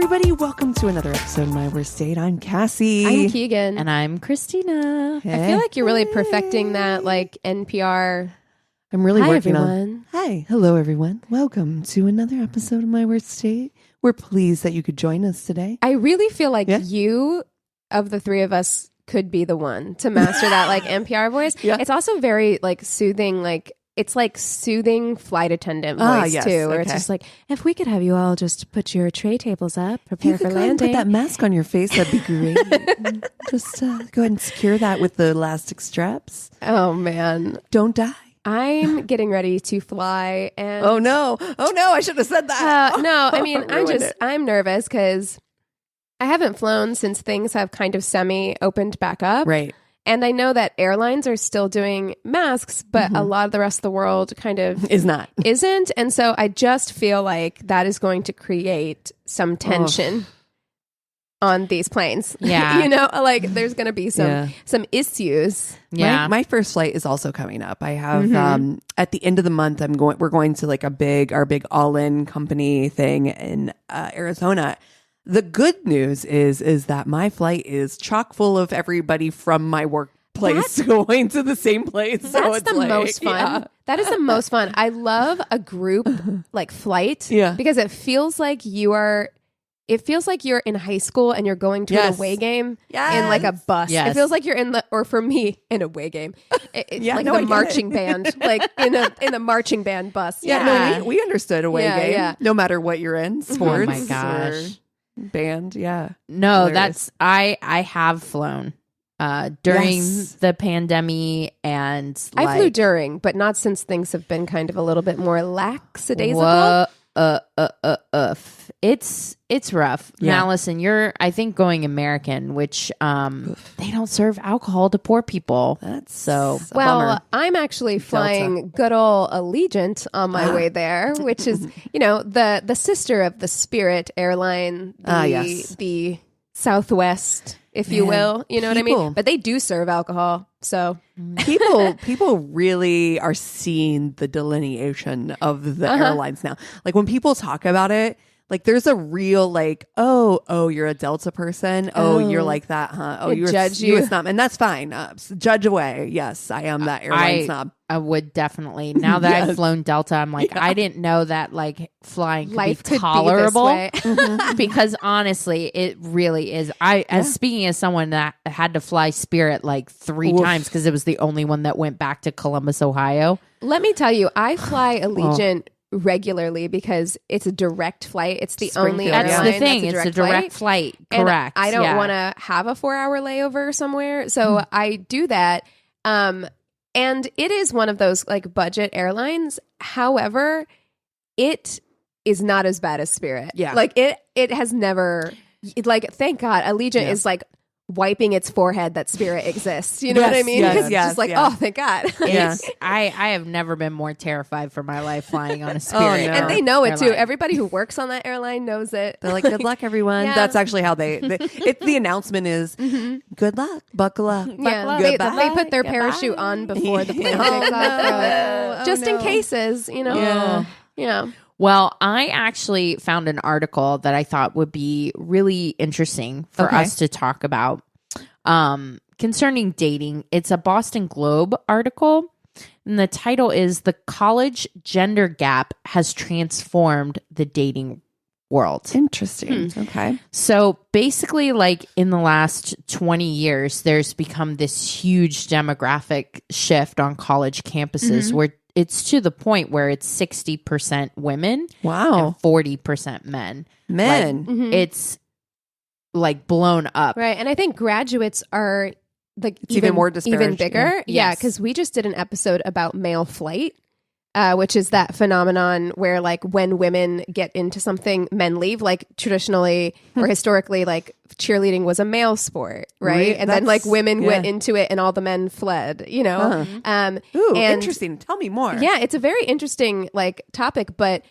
everybody. Welcome to another episode of My Worst Date. I'm Cassie. I'm Keegan. And I'm Christina. I feel like you're really perfecting that, like, NPR. I'm really working everyone. on. Hi. Hello, everyone. Welcome to another episode of My Worst Date. We're pleased that you could join us today. I really feel like you, of the three of us, could be the one to master that, like, NPR voice. Yeah. It's also very, like, soothing, like, it's like soothing flight attendant voice too, where it's just like, if we could have you all just put your tray tables up, prepare for landing. Put that mask on your face. That'd be great. Just go ahead and secure that with the elastic straps. Oh man, don't die. I'm getting ready to fly, and oh no, I should have said that. No, I mean, I'm nervous because I haven't flown since things have kind of semi opened back up, right? And I know that airlines are still doing masks, but a lot of the rest of the world kind of isn't. And so I just feel like that is going to create some tension on these planes. Yeah. You know, like there's going to be some issues. Yeah. My first flight is also coming up. I have at the end of the month we're going to like our big all-in company thing in Arizona. The good news is that my flight is chock full of everybody from my workplace going to the same place. That's the most fun. Yeah. That is the most fun. I love a group like flight because it feels like you're in high school and you're going to an away game in like a bus. Yes. It feels like you're in a away game. The marching band, like in a marching band bus. Yeah, no, we understood away game. Yeah. No matter what you're in, sports. Oh my gosh. Band, no, hilarious. I have flown during the pandemic, and I flew during, but not since things have been kind of a little bit more lackadaisical. It's rough. Now listen, you're I think going American, which they don't serve alcohol to poor people. That's so bummer. I'm actually flying good old Allegiant on my way there, which is the sister of the Spirit airline, the Southwest, if you will. You know what I mean? But they do serve alcohol. So people really are seeing the delineation of the airlines now. Like when people talk about it, like there's a real like, oh, you're a Delta person. Oh, you're like that, huh? Oh, you're a snob, and that's fine. Judge away. Yes, I am that airline snob. I would definitely. Now that I've flown Delta, I'm like, I didn't know that like flying could be tolerable. Because honestly, it really is. Speaking as someone that had to fly Spirit like 3 times because it was the only one that went back to Columbus, Ohio. Let me tell you, I fly Allegiant regularly because it's a direct flight. It's the only airline. That's the thing. It's a direct flight. Correct. And I don't want to have a 4-hour layover somewhere, so I do that. And it is one of those like budget airlines. However, it is not as bad as Spirit. Yeah, like it has never. Like, thank God, Allegiant is like wiping its forehead that Spirit exists. You know what I mean? Because it's just like, oh, thank God. I have never been more terrified for my life flying on a Spirit. And they know it too. Everybody who works on that airline knows it. They're like, good luck, everyone. That's actually how the announcement is, good luck, buckle up. They put their parachute on before the plane takes off. Just in cases, Yeah. Well, I actually found an article that I thought would be really interesting for us to talk about concerning dating. It's a Boston Globe article, and the title is "The College Gender Gap Has Transformed the Dating World." Interesting. Okay. So basically, like in the last 20 years, there's become this huge demographic shift on college campuses where it's to the point where it's 60% women, and 40% men. Like, it's like blown up, right? And I think graduates are like even more disparaged, even bigger. Yeah, because we just did an episode about male flight, which is that phenomenon where like when women get into something, men leave. Like traditionally or historically, like cheerleading was a male sport, right? And then like women went into it and all the men fled, interesting. Tell me more. Yeah, it's a very interesting like topic, but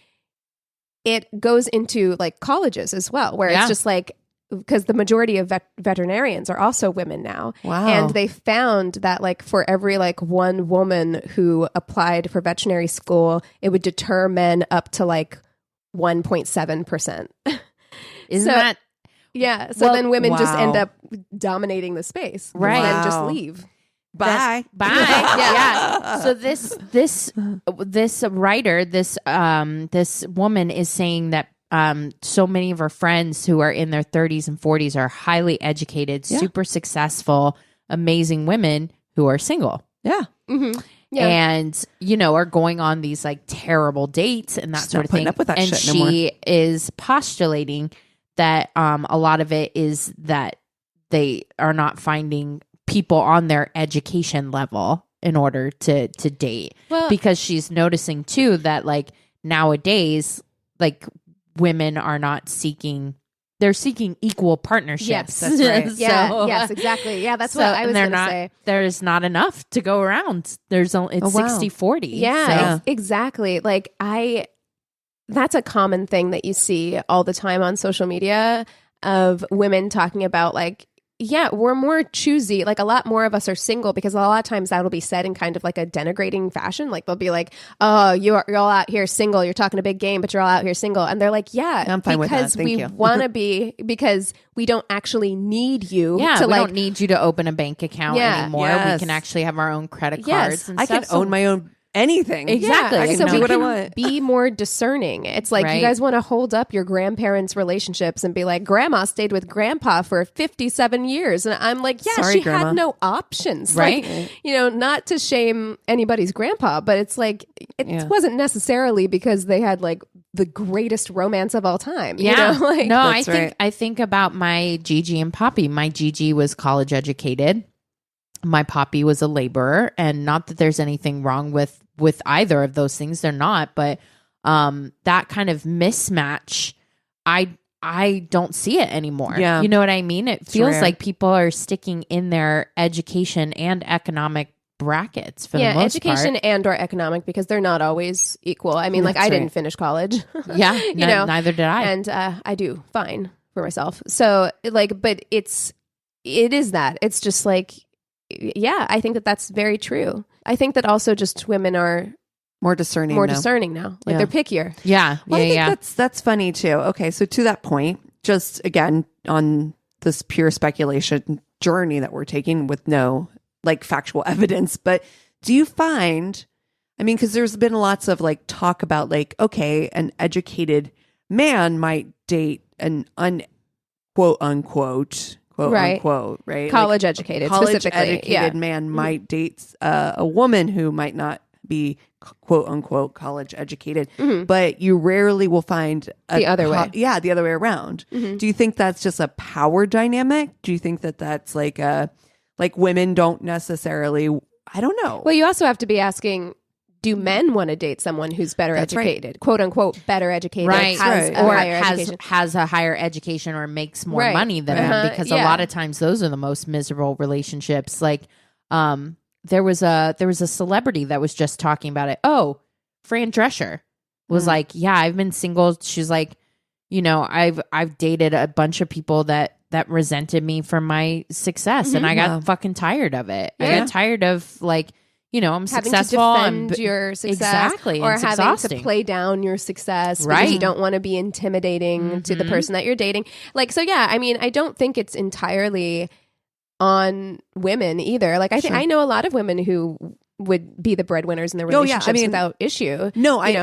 it goes into like colleges as well, where it's just like, because the majority of veterinarians are also women now. Wow. And they found that like for every like one woman who applied for veterinary school, it would deter men up to like 1.7%. Isn't that Yeah. So Well, then women just end wow. up dominating the space. Right. And then just Wow. leave. Bye. Bye. Yeah. So this writer, this woman is saying that so many of her friends who are in their 30s and 40s are highly educated, super successful, amazing women who are single. Yeah. Mm-hmm. Yeah. And, are going on these like terrible dates and that Just sort not of thing. putting up with that and shit no she is postulating that a lot of it is that they are not finding people on their education level in order to date. Well, Because she's noticing too that like nowadays, like women are not seeking, they're seeking equal partnerships. Yes, that's right. yeah, yes, exactly. Yeah, that's what I was going to say. There's not enough to go around. It's wow. 60-40. Yeah, Yeah. exactly. Like that's a common thing that you see all the time on social media of women talking about like, yeah, we're more choosy. Like a lot more of us are single because a lot of times that'll be said in kind of like a denigrating fashion. Like they'll be like, "Oh, you're all out here single. You're talking a big game, but you're all out here single." And they're like, "Yeah, I'm fine with that. because Thank we you." want to be because we don't actually need you Yeah, to we like don't need you to open a bank account Yeah. anymore. Yes. We can actually have our own credit Yes. cards and I can stuff. own my own anything. Exactly. I can so do we what I can want. be more discerning. It's like Right. you guys want to hold up your grandparents' relationships and be like, grandma stayed with grandpa for 57 years. And I'm like, yeah, Sorry, she Grandma. had no options. Right. Like, not to shame anybody's grandpa, but it's like, it Yeah. wasn't necessarily because they had like the greatest romance of all time. Yeah. Like, No, That's right. I think about my Gigi and Poppy. My Gigi was college educated. My Poppy was a laborer, and not that there's anything wrong with either of those things. They're not, but that kind of mismatch, I don't see it anymore. Yeah. You know what I mean? It feels rare. like people are sticking in their education and economic brackets for the most education part. and or economic because they're not always equal. I mean, like That's I didn't right. finish college. Yeah, neither did I. And I do fine for myself. So like, but it is that. It's just like, yeah, I think that that's very true. I think that also just women are More discerning. more now. discerning now. Like Yeah. they're pickier. Yeah, Well, I think yeah. that's funny too. Okay, so to that point, just again on this pure speculation journey that we're taking with no like factual evidence, but do you find, I mean, because there's been lots of like talk about like, okay, an educated man might date an quote unquote, right? College educated, college specifically. educated man might date a woman who might not be quote unquote college educated, but you rarely will find The other way. Yeah, the other way around. Do you think that's just a power dynamic? Do you think that that's like women don't necessarily? I don't know. Well, you also have to be asking, do men want to date someone who's better That's right. educated, quote unquote, better educated, Right. has Right. a Or higher education? has a higher education or makes more Right. money than Uh-huh. them, because Yeah. a lot of times those are the most miserable relationships. Like there was a celebrity that was just talking about it. Oh, Fran Drescher was like, yeah, I've been single. She's like, I've dated a bunch of people that resented me for my success, and I got fucking tired of it. I Yeah. got tired of like, I'm having successful. to I'm defend your success, exactly, or it's having exhausting. to play down your success because Right. you don't want to be intimidating to the person that you're dating. Like, so yeah, I mean, I don't think it's entirely on women either. Like, I think I know a lot of women who would be the breadwinners in their Oh, yeah. relationships I mean, without issue. No, Yeah,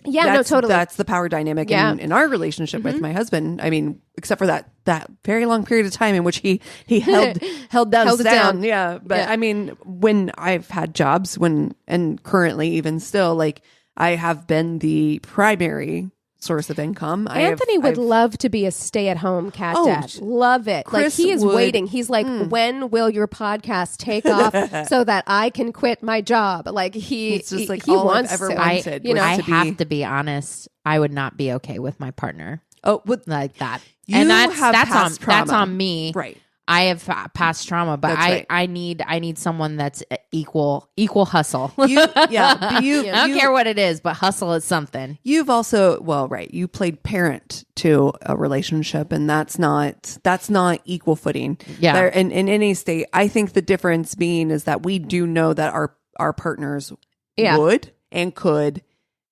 no, totally. That's the power dynamic in our relationship with my husband. I mean, except for that very long period of time in which he held Held us it down. down. Yeah, but Yeah. I mean, when I've had jobs, and currently even still, like I have been the primary source of income. Anthony would love to be a stay-at-home cat Oh, dad. Love it. Like Chris he is would. waiting. He's like, when will your podcast take off so that I can quit my job? Like It's just like he all I've wants ever to. wanted. you know, I to be- have to be honest. I would not be okay with my partner Oh, with like that. You And have that's past that's trauma. on me. right. I have past trauma, but That's right. I need someone that's equal hustle. But you, I don't you- care what it is, but hustle is something. You've also, you played parent to a relationship, and that's not equal footing. Yeah. There, in any state, I think the difference being is that we do know that our partners Yeah. would and could,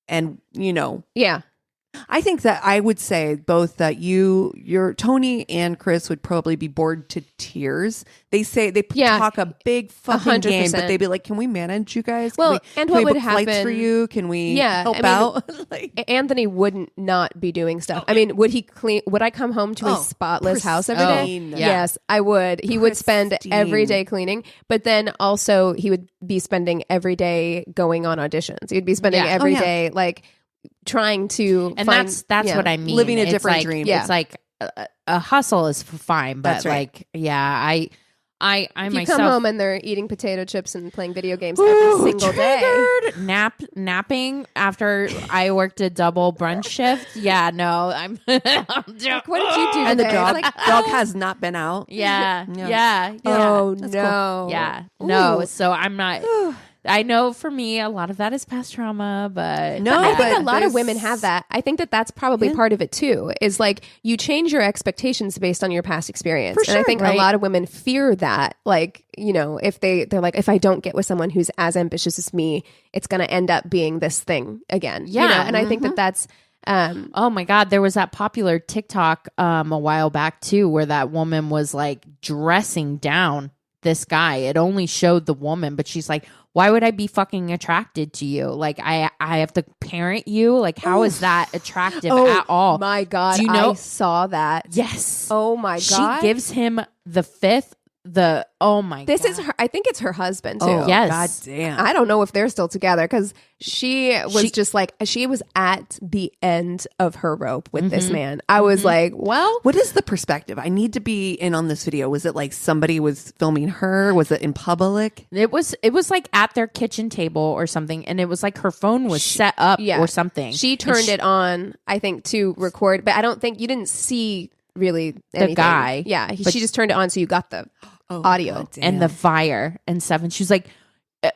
and Yeah. I think that I would say both that your Tony and Chris would probably be bored to tears. They say they talk a big fucking 100%. game, but they'd be like, "Can we manage you guys? Well, can and we what would book flights happen for you? Can we help out?" Like, Anthony wouldn't not be doing stuff. I mean, would he clean? Would I come home to a spotless house every day? pristine. Yes, I would. He would spend Pristine. every day cleaning, but then also he would be spending every day going on auditions. He would be spending every day like trying to And find, that's what I mean. Living a It's different like- dream. It's like a hustle is fine, but That's right. like, I you myself come home and they're eating potato chips and playing video games every single day. napping after I worked a double brunch shift. Yeah, no, I'm. Like, what did you do? and the today? dog Like, dog has not been out. Yeah, Yeah. yeah. oh That's no. Yeah. No, Ooh. so I'm not. I know for me, a lot of that is past trauma, but No, I think but a lot of there's- women have that. I think that that's probably part of it too. Is like you change your expectations based on your past experience, For and I sure, think right? a lot of women fear that. Like if they're like, if I don't get with someone who's as ambitious as me, it's going to end up being this thing again. Yeah. and I think that that's. oh my God, there was that popular TikTok a while back too, where that woman was like dressing down this guy. It only showed the woman, but she's like, why would I be fucking attracted to you? Like I have to parent you. Like how is that attractive at all? My God, Do you know? I saw that. Yes. Oh my God, She gives him the fifth. Oh my This God. is her. I think it's her husband too. Oh, Yes. God damn. I don't know if they're still together because she was just like, she was at the end of her rope with this man. I was like, well, What is the perspective? I need to be in on this video. Was it like somebody was filming her? Was it in public? It was like at their kitchen table or something, and it was like her phone was set up or something. she turned it on, I think, to record, but I don't think you didn't see really anything. guy. Yeah, she just turned it on, so you got the audio. God damn. and the fire and stuff. And she was like,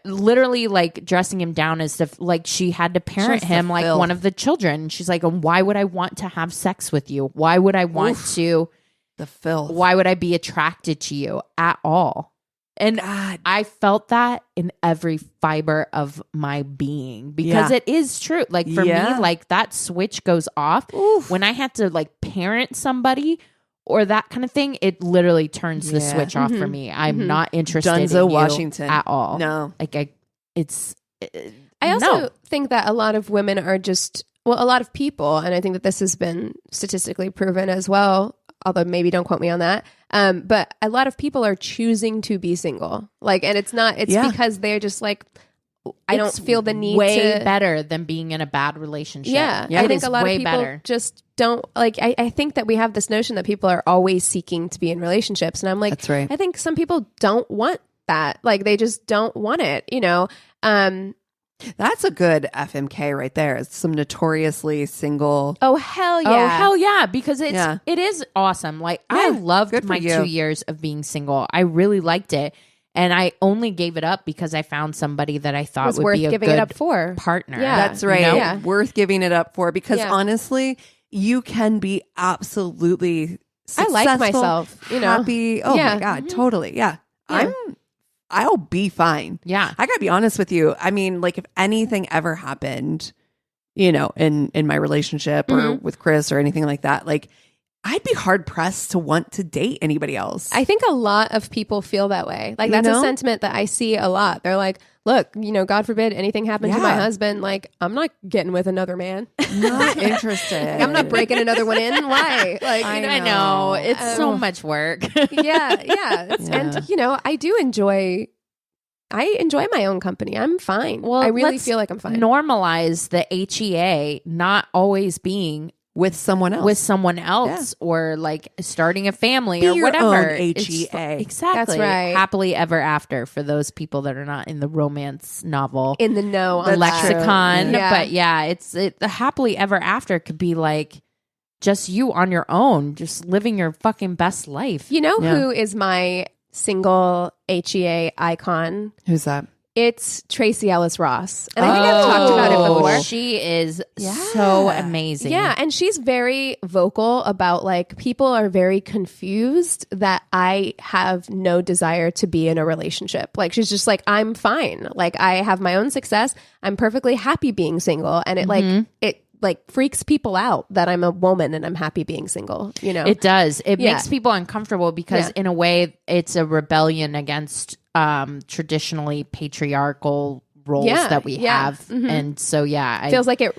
literally like dressing him down as if like she had to parent Just the him like filth. one of the children. She's like, why would I want to have sex with you? Why would I want to? the filth. Why would I be attracted to you at all? And God. I felt that in every fiber of my being because it is true. Like for me, like that switch goes off when I had to like parent somebody or that kind of thing. It literally turns the switch off for me. I'm not interested in Dunzo you Washington. at all. No. Like I also no. think that a lot of women are just, well, a lot of people, and I think that this has been statistically proven as well, although maybe don't quote me on that. But a lot of people are choosing to be single. Like, and it's because they're just like, I don't feel the need way to. better than being in a bad relationship. Yeah, It I think is a lot of way people better. just don't like. I think that we have this notion that people are always seeking to be in relationships, and I'm like, That's right. I think some people don't want that. Like, they just don't want it. That's a good FMK right there. It's some notoriously single. Oh hell yeah! Oh hell yeah! Because it is awesome. Like I Yeah, loved good for my you. 2 years of being single. I really liked it, and I only gave it up because I found somebody that I thought was would worth be a giving good it up for. partner. Yeah. That's right. You know? Yeah. Worth giving it up for because Yeah. honestly, you can be absolutely I like successful, myself, you know? happy. Oh Yeah. my God, totally. Yeah. Yeah. I'll be fine. Yeah. I gotta be honest with you. I mean, like if anything ever happened, in my relationship or with Chris or anything like that, like I'd be hard pressed to want to date anybody else. I think a lot of people feel that way. Like that's a sentiment that I see a lot. They're like, look, God forbid anything happened to my husband. Like, I'm not getting with another man. Not interested. I'm not breaking another one in. Why? Like, I know. It's so much work. yeah. And I do enjoy my own company. I'm fine. Well, I really let's feel like I'm fine. Normalize the HEA not always being with someone else. with someone else or like starting a family Be or your whatever. own It's HEA. exactly. That's right. Happily ever after for those people that are not in the romance novel in the know on That's that. lexicon. Yeah. But yeah, the happily ever after could be like just you on your own, just living your fucking best life. You know Yeah. who is my single HEA icon? Who's that? It's Tracee Ellis Ross. And I think I've talked about it before. She is so amazing. Yeah, and she's very vocal about like people are very confused that I have no desire to be in a relationship. Like she's just like, I'm fine. Like I have my own success. I'm perfectly happy being single. And it like it like freaks people out that I'm a woman and I'm happy being single, you know? It does. It Yeah. makes people uncomfortable because Yeah. in a way it's a rebellion against traditionally patriarchal roles that we have. And so, It feels like it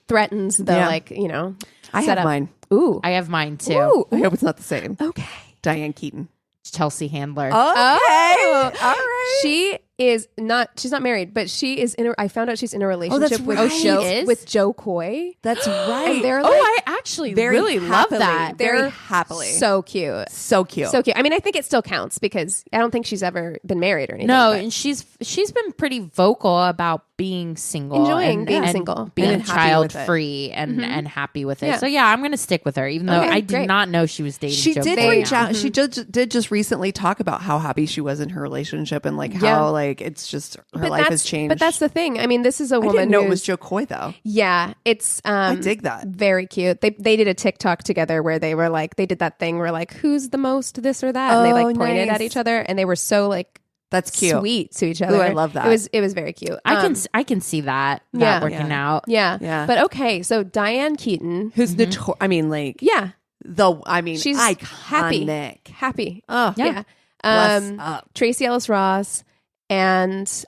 threatens the like, you know, I have mine. Ooh. I have mine too. Ooh. I hope it's not the same. Okay. Diane Keaton. Chelsea Handler. Okay. Oh. All right. She's not married, but she is I found out she's in a relationship with right. Joe, She is? with Joe Coy. That's right. And they're Oh, like I actually really love that. Very happily. so cute. So cute. So cute. I mean, I think it still counts because I don't think she's ever been married or anything. No, but and she's been pretty vocal about being single, Enjoying and, being and single. being And happy child with it. free, and happy with it. Yeah. So yeah, I'm gonna stick with her, even though Okay, I did great. not know she was dating. She Joe did Coy reach now. out. She did just recently talk about how happy she was in her relationship and like how like it's just her life has changed. But that's the thing. I mean, this is a I woman didn't know it who's- was Joe Coy though. Yeah, it's I dig that. very cute. They did a TikTok together where they were like, they did that thing where like, who's the most this or that, and they like pointed nice. at each other, and they were so like That's cute. sweet to each other. Ooh, I love that. It was very cute. I can see that yeah. working out. Yeah. Yeah. But okay, so Diane Keaton, Who's I mean, like yeah, she's iconic. happy. Oh Yeah. bless up. Tracee Ellis Ross and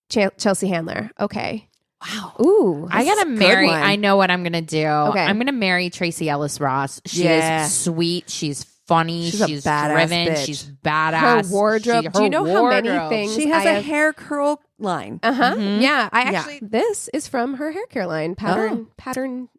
Chelsea Handler. Okay. Wow. Ooh. I gotta good marry. one. I know what I'm gonna do. Okay. I'm gonna marry Tracee Ellis Ross. She Yeah. is sweet. She's funny. She's a badass driven. bitch. She's badass. Her wardrobe. Do you know how many wardrobe. things She has I a have- hair curl line. Uh-huh. Yeah. I Yeah. actually this is from her hair care line. Pattern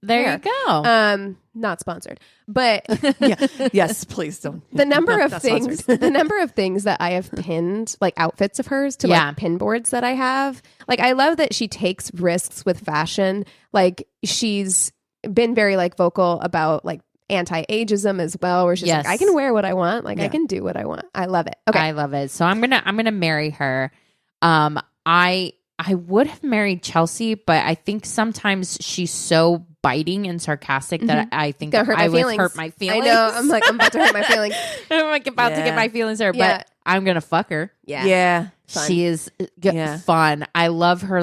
There hair. you go. Not sponsored. But Yeah. Yes, please don't. the number of Not things sponsored. the number of things that I have pinned, like outfits of hers to Yeah. like pin boards that I have. Like I love that she takes risks with fashion. Like she's been very like vocal about like anti-ageism as well, where she's Yes. like, I can wear what I want, like I Yeah. can do what I want. I love it. Okay. I love it. So I'm gonna marry her. I would have married Chelsea, but I think sometimes she's so biting and sarcastic that I think Gonna hurt my I would feelings. hurt my feelings. I know. I'm like, I'm about to hurt my feelings. I'm like about to Yeah. get my feelings hurt, Yeah. but I'm gonna fuck her. Yeah. Yeah. Fun. She is Yeah. fun. I love her.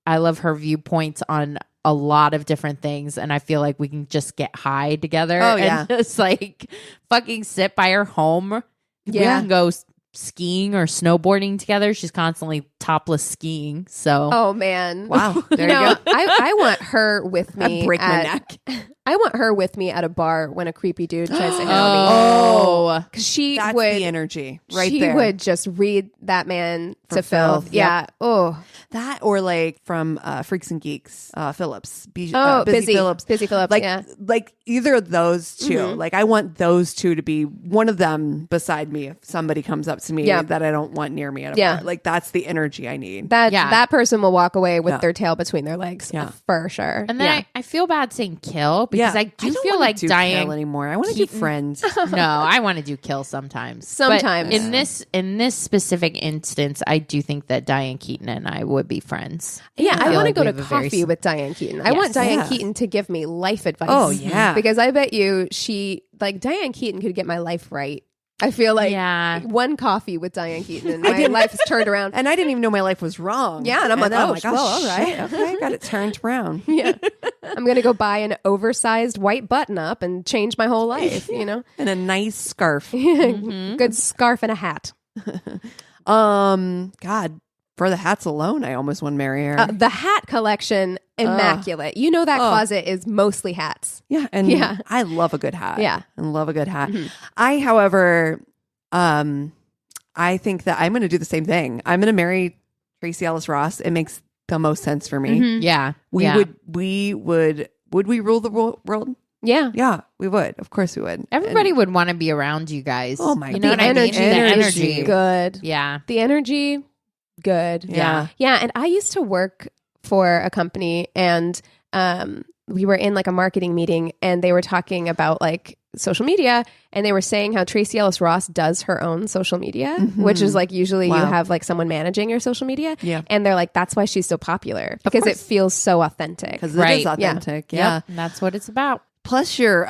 I love her viewpoints on a lot of different things, and I feel like we can just get high together. Oh, and yeah. just like fucking sit by her home. We Yeah. can go skiing or snowboarding together. She's constantly topless skiing. So Oh man. Wow. There You you know, go. I want her with me. I break my at- neck. I want her with me at a bar when a creepy dude tries to hit on me. oh, Because she That's would the energy right she there. would just read that man For to filth. filth, Yeah. Oh. That or like from Freaks and Geeks, Phillips. Busy Phillips. Busy Phillips. Like, yeah. like either of those 2 Like I want those 2 to be one of them beside me if somebody comes up to me Yeah. that I don't want near me at a Yeah. bar. Like that's the energy I need. That person will walk away with Yeah. their tail between their legs. Yeah. For sure. and then I feel bad saying kill because I do don't feel wanna like do Diane kill anymore. I want to do Keaton- friends. no, I want to do kill sometimes. Sometimes. But in this specific instance, I do think that Diane Keaton and I would be friends. Yeah, I feel want to like go we to have a very coffee with Diane Keaton. I Yes. want Diane Yeah. Keaton to give me life advice. Oh, yeah. Because I bet you Diane Keaton could get my life right. I feel like Yeah. one coffee with Diane Keaton and my life is turned around. And I didn't even know my life was wrong. Yeah, and I'm like, then oh, gosh, well, all right. shit, okay, got it turned around. Yeah. I'm going to go buy an oversized white button up and change my whole life, you know? And a nice scarf. Good scarf and a hat. God, for the hats alone, I almost want to marry her. The hat collection, immaculate. You know that closet is mostly hats. Yeah, and Yeah. I love a good hat. Yeah. and love a good hat. I, however, I think that I'm going to do the same thing. I'm going to marry Tracee Ellis Ross. It makes the most sense for me. Yeah. We yeah. would we rule the world? Yeah. Yeah, we would. Of course, we would. Everybody would want to be around you guys. Oh my You know God. what I mean? energy. The energy. Good. Yeah. The energy, good. Yeah. Yeah, and I used to work for a company and we were in like a marketing meeting and they were talking about like social media and they were saying how Tracee Ellis Ross does her own social media, which is like usually Wow. you have like someone managing your social media. Yeah. And they're like, that's why she's so popular because it course. feels so authentic. Because it Right. is authentic. Yep. Yeah. And that's what it's about. Plus, your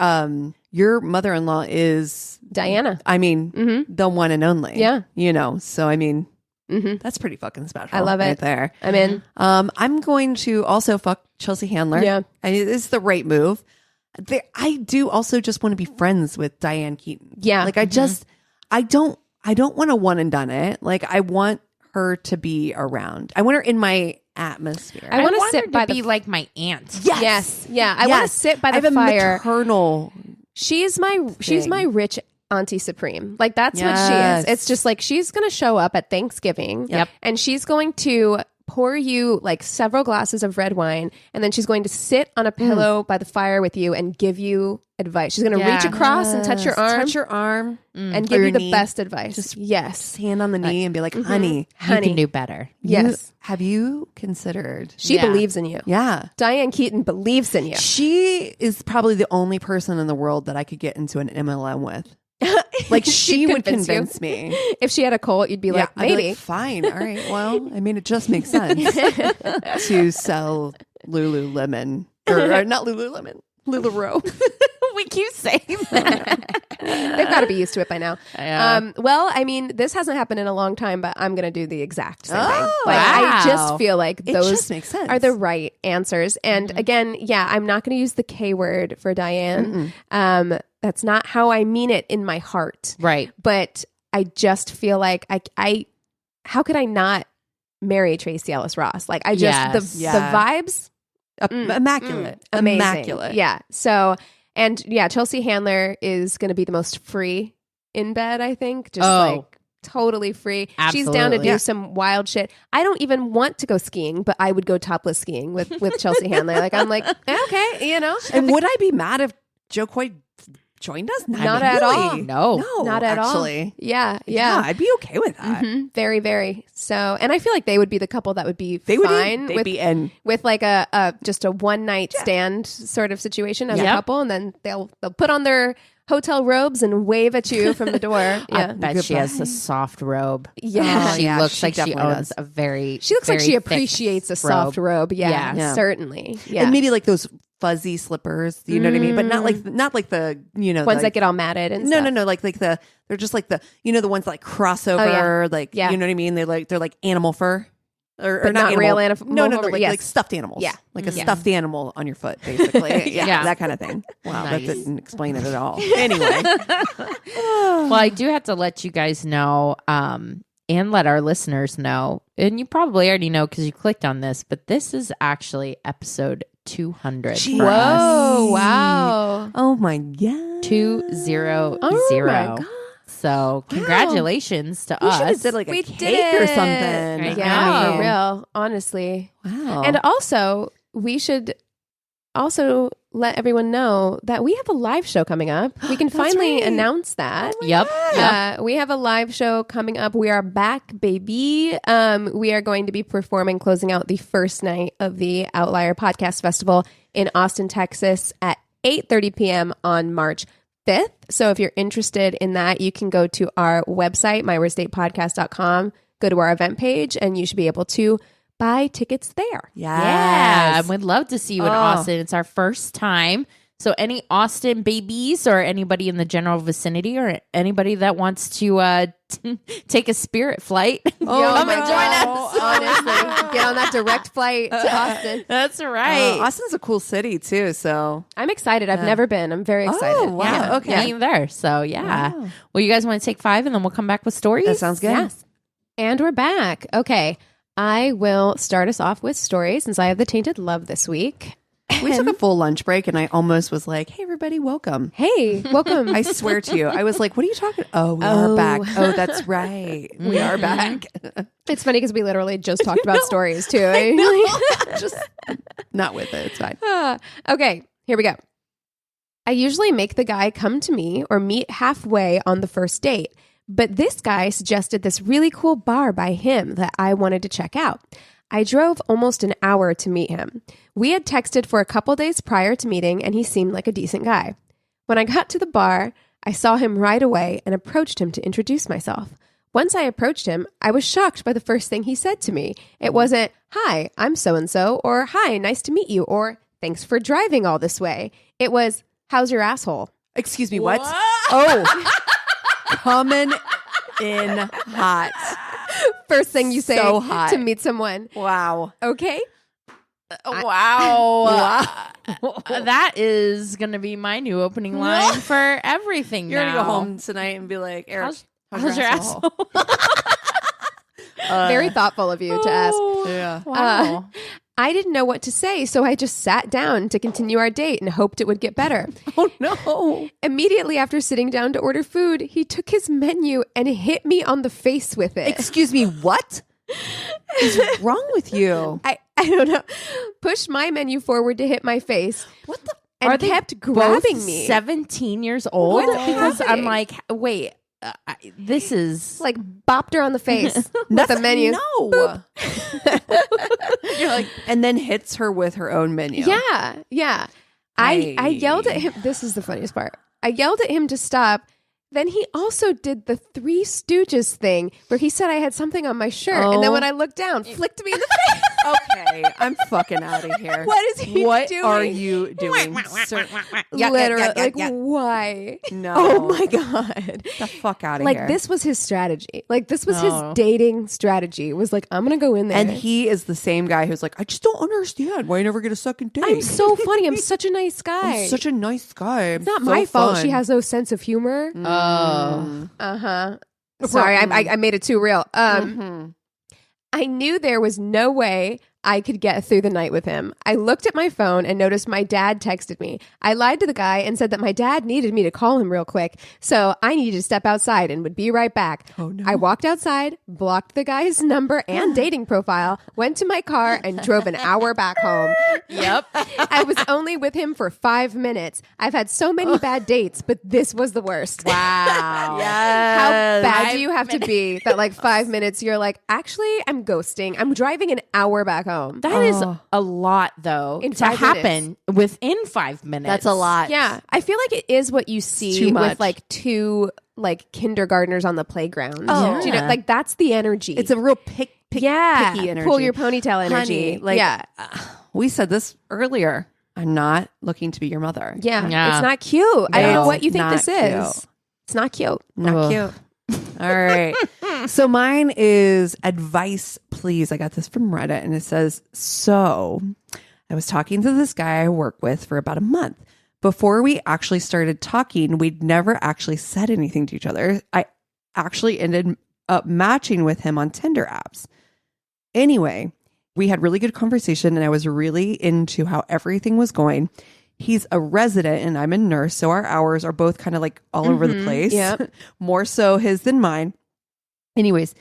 mother-in-law is Diana. I mean, the one and only. Yeah. You know. So I mean, That's pretty fucking special. I love it. Right there. I'm in. I'm going to also fuck Chelsea Handler. Yeah. I mean, this is the right move. I do also just want to be friends with Diane Keaton. Yeah. Like I don't want to one and done it. Like I want her to be around. I want her in my atmosphere. I want to sit her by to be like my aunt. Yes. Yeah. I want to sit by I the have fire. a maternal. She's my rich auntie supreme. Like that's what Yes. she is. It's just like she's going to show up at Thanksgiving. Yep. And she's going to pour you like several glasses of red wine, and then she's going to sit on a pillow by the fire with you and give you advice. She's going to reach across and touch your arm, Or and give you your the knee. best advice. Just Hand on the knee and be like, honey, You can do better. yes. have you considered? She Yeah. believes in you. Yeah. Diane Keaton believes in you. She is probably the only person in the world that I could get into an MLM with. Like she would convince me. If she had a colt, you'd be like, I'd be maybe. fine. All right. Well, I mean, it just makes sense to sell Lululemon or not Lululemon, LuLaRoe. We keep saying that. They've got to be used to it by now. Yeah. Well, I mean, this hasn't happened in a long time, but I'm going to do the exact same thing. Oh, Like, I wow. just feel like It those just makes sense. are the right answers. And again, I'm not going to use the K word for Diane. That's not how I mean it in my heart. Right. But I just feel like I how could I not marry Tracee Ellis Ross? Like I just Yes. the vibes Immaculate. amazing. Immaculate. Yeah. So and Chelsea Handler is going to be the most free in bed, I think. Just like totally free. She's down to Absolutely. do some wild shit. I don't even want to go skiing, but I would go topless skiing with Chelsea Handler. Like I'm like, okay, And would I be mad if Joe Coy joined us? Not at all. No. not at actually. all. Yeah. I'd be okay with that. Mhm. Very, very. So, and I feel like they would be the couple that would be They would fine they'd with be in. with like a just a one night stand sort of situation as a Yep. couple, and then they'll put on their hotel robes and wave at you from the door. I Yeah, bet she has a soft robe. yeah. Oh, She yeah, looks she like she definitely owns does. a very She looks like very she thick appreciates a soft robe. Yeah, Yeah. certainly. Yeah, And maybe like those fuzzy slippers, you know what I mean? But not like the ones that get all matted and stuff. no, like the they're just like the the ones that like crossover, like Yeah. you know what I mean? They're like animal fur. Or But not real animal No, fur, like, yes. like stuffed animals. Yeah. Like a Yeah. stuffed animal on your foot, basically. Yeah. That kind of thing. Wow, Nice. that didn't explain it at all. Anyway, Well, I do have to let you guys know, and let our listeners know, and you probably already know because you clicked on this, but this is actually episode 200 Jeez. for us. Whoa! Wow. oh my god, 200. Oh my God. So congratulations to we should have us. did like a We cake did or it. something. I Yeah, know. for real. Honestly. Wow. And also, we should also let everyone know that we have a live show coming up. We can finally right. announce that. Yep. We have a live show coming up. We are back, baby. We are going to be performing, closing out the first night of the Outlier Podcast Festival in Austin, Texas at 8:30 p.m. on March 5th. So if you're interested in that, you can go to our website, myworstatepodcast.com, go to our event page, and you should be able to buy tickets there. Yeah, and we'd love to see you in Oh. Austin. It's our first time. So any Austin babies or anybody in the general vicinity or anybody that wants to take a Spirit flight, come and join us. Honestly, get on that direct flight to Austin. That's right. Austin's a cool city too. So I'm excited. I've never been. I'm very excited. Oh, wow. Yeah, Okay. me there. So yeah. Wow. Well, you guys want to take 5 and then we'll come back with stories? that sounds good. Yes. And we're back. Okay. I will start us off with stories since I have the Tainted Love this week. We took a full lunch break, and I almost was like, "Hey, everybody, welcome." Hey, welcome. I swear to you, I was like, "What are you talking?" Oh, we are back. Oh, that's right, we are back. It's funny because we literally just talked about stories too. Just not with it. It's fine. Okay, here we go. I usually make the guy come to me or meet halfway on the first date, but this guy suggested this really cool bar by him that I wanted to check out. I drove almost an hour to meet him. We had texted for a couple days prior to meeting, and he seemed like a decent guy. When I got to the bar, I saw him right away and approached him to introduce myself. Once I approached him, I was shocked by the first thing he said to me. It wasn't, "Hi, I'm so-and-so," or "Hi, nice to meet you," or "Thanks for driving all this way." It was, "How's your asshole?" Excuse me, what? Oh, coming in hot. first thing you say So hot. to meet someone. Wow. Okay. Wow. That is going to be my new opening line for everything. You're now. going to go home tonight and be like, Eric, How's your asshole? Very thoughtful of you to ask. Yeah. Wow. I didn't know what to say, so I just sat down to continue our date and hoped it would get better. Oh, no. Immediately after sitting down to order food, he took his menu and hit me on the face with it. Excuse me, what is wrong with you? I don't know. Pushed my menu forward to hit my face. What the? And Are they kept grabbing both me. 17 years old? What's Because I'm happening? like, wait, this is Like bopped her on the face with the menu. No. You're like, and then hits her with her own menu. Yeah. I yelled at him. This is the funniest part. I yelled at him to stop. Then he also did the Three Stooges thing where he said I had something on my shirt. And then when I looked down, flicked me in the face. Okay, I'm fucking out of here. What is he What doing? are you doing? Sir? Literally, why? No. Oh my God. Get the fuck out of Like, here. this was his strategy. Like, this was Oh. his dating strategy. Was like, I'm going to go in there. And he is the same guy who's like, I just don't understand why you never get a second date. I'm so funny. I'm such a nice guy. I'm such a nice guy. It's not my fault she has no sense of humor. oh. Sorry, I made it too real. I knew there was no way I could get through the night with him. I looked at my phone and noticed my dad texted me. I lied to the guy and said that my dad needed me to call him real quick, so I needed to step outside and would be right back. Oh, no. I walked outside, blocked the guy's number and dating profile, went to my car, and drove an hour back home. Yep. I was only with him for 5 minutes. I've had so many bad dates, but this was the worst. Wow. How bad 5 do you have to be that like 5 minutes you're like, actually, I'm ghosting. I'm driving an hour back home. That is a lot, though, In to 5 happen within 5 minutes. That's a lot. Yeah. I feel like it is what you see too much. with like two like kindergartners on the playground. Oh. Do you know, like that's the energy. It's a real picky energy. Pull your ponytail energy. Honey, like, yeah. We said this earlier. I'm not looking to be your mother. Yeah. Yeah. It's not cute. I don't know No, what you think not this is. cute. It's not cute. Not Ugh. cute. All right. So mine is advice, please. I got this from Reddit and it says, so I was talking to this guy I work with for about a month. Before we actually started talking, we'd never actually said anything to each other. I actually ended up matching with him on Tinder apps. Anyway, we had really good conversation and I was really into how everything was going. He's a resident and I'm a nurse, so our hours are both kind of like all over the place. Yep. More so his than mine. Anyways,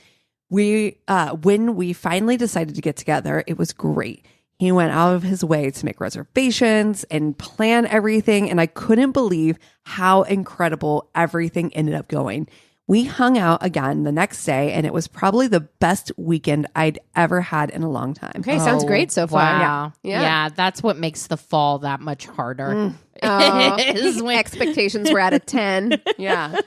when we finally decided to get together, it was great. He went out of his way to make reservations and plan everything, and I couldn't believe how incredible everything ended up going. We hung out again the next day, and it was probably the best weekend I'd ever had in a long time. Okay, sounds great so far. Wow. Yeah. Yeah, that's what makes the fall that much harder. His expectations were at a 10. Yeah.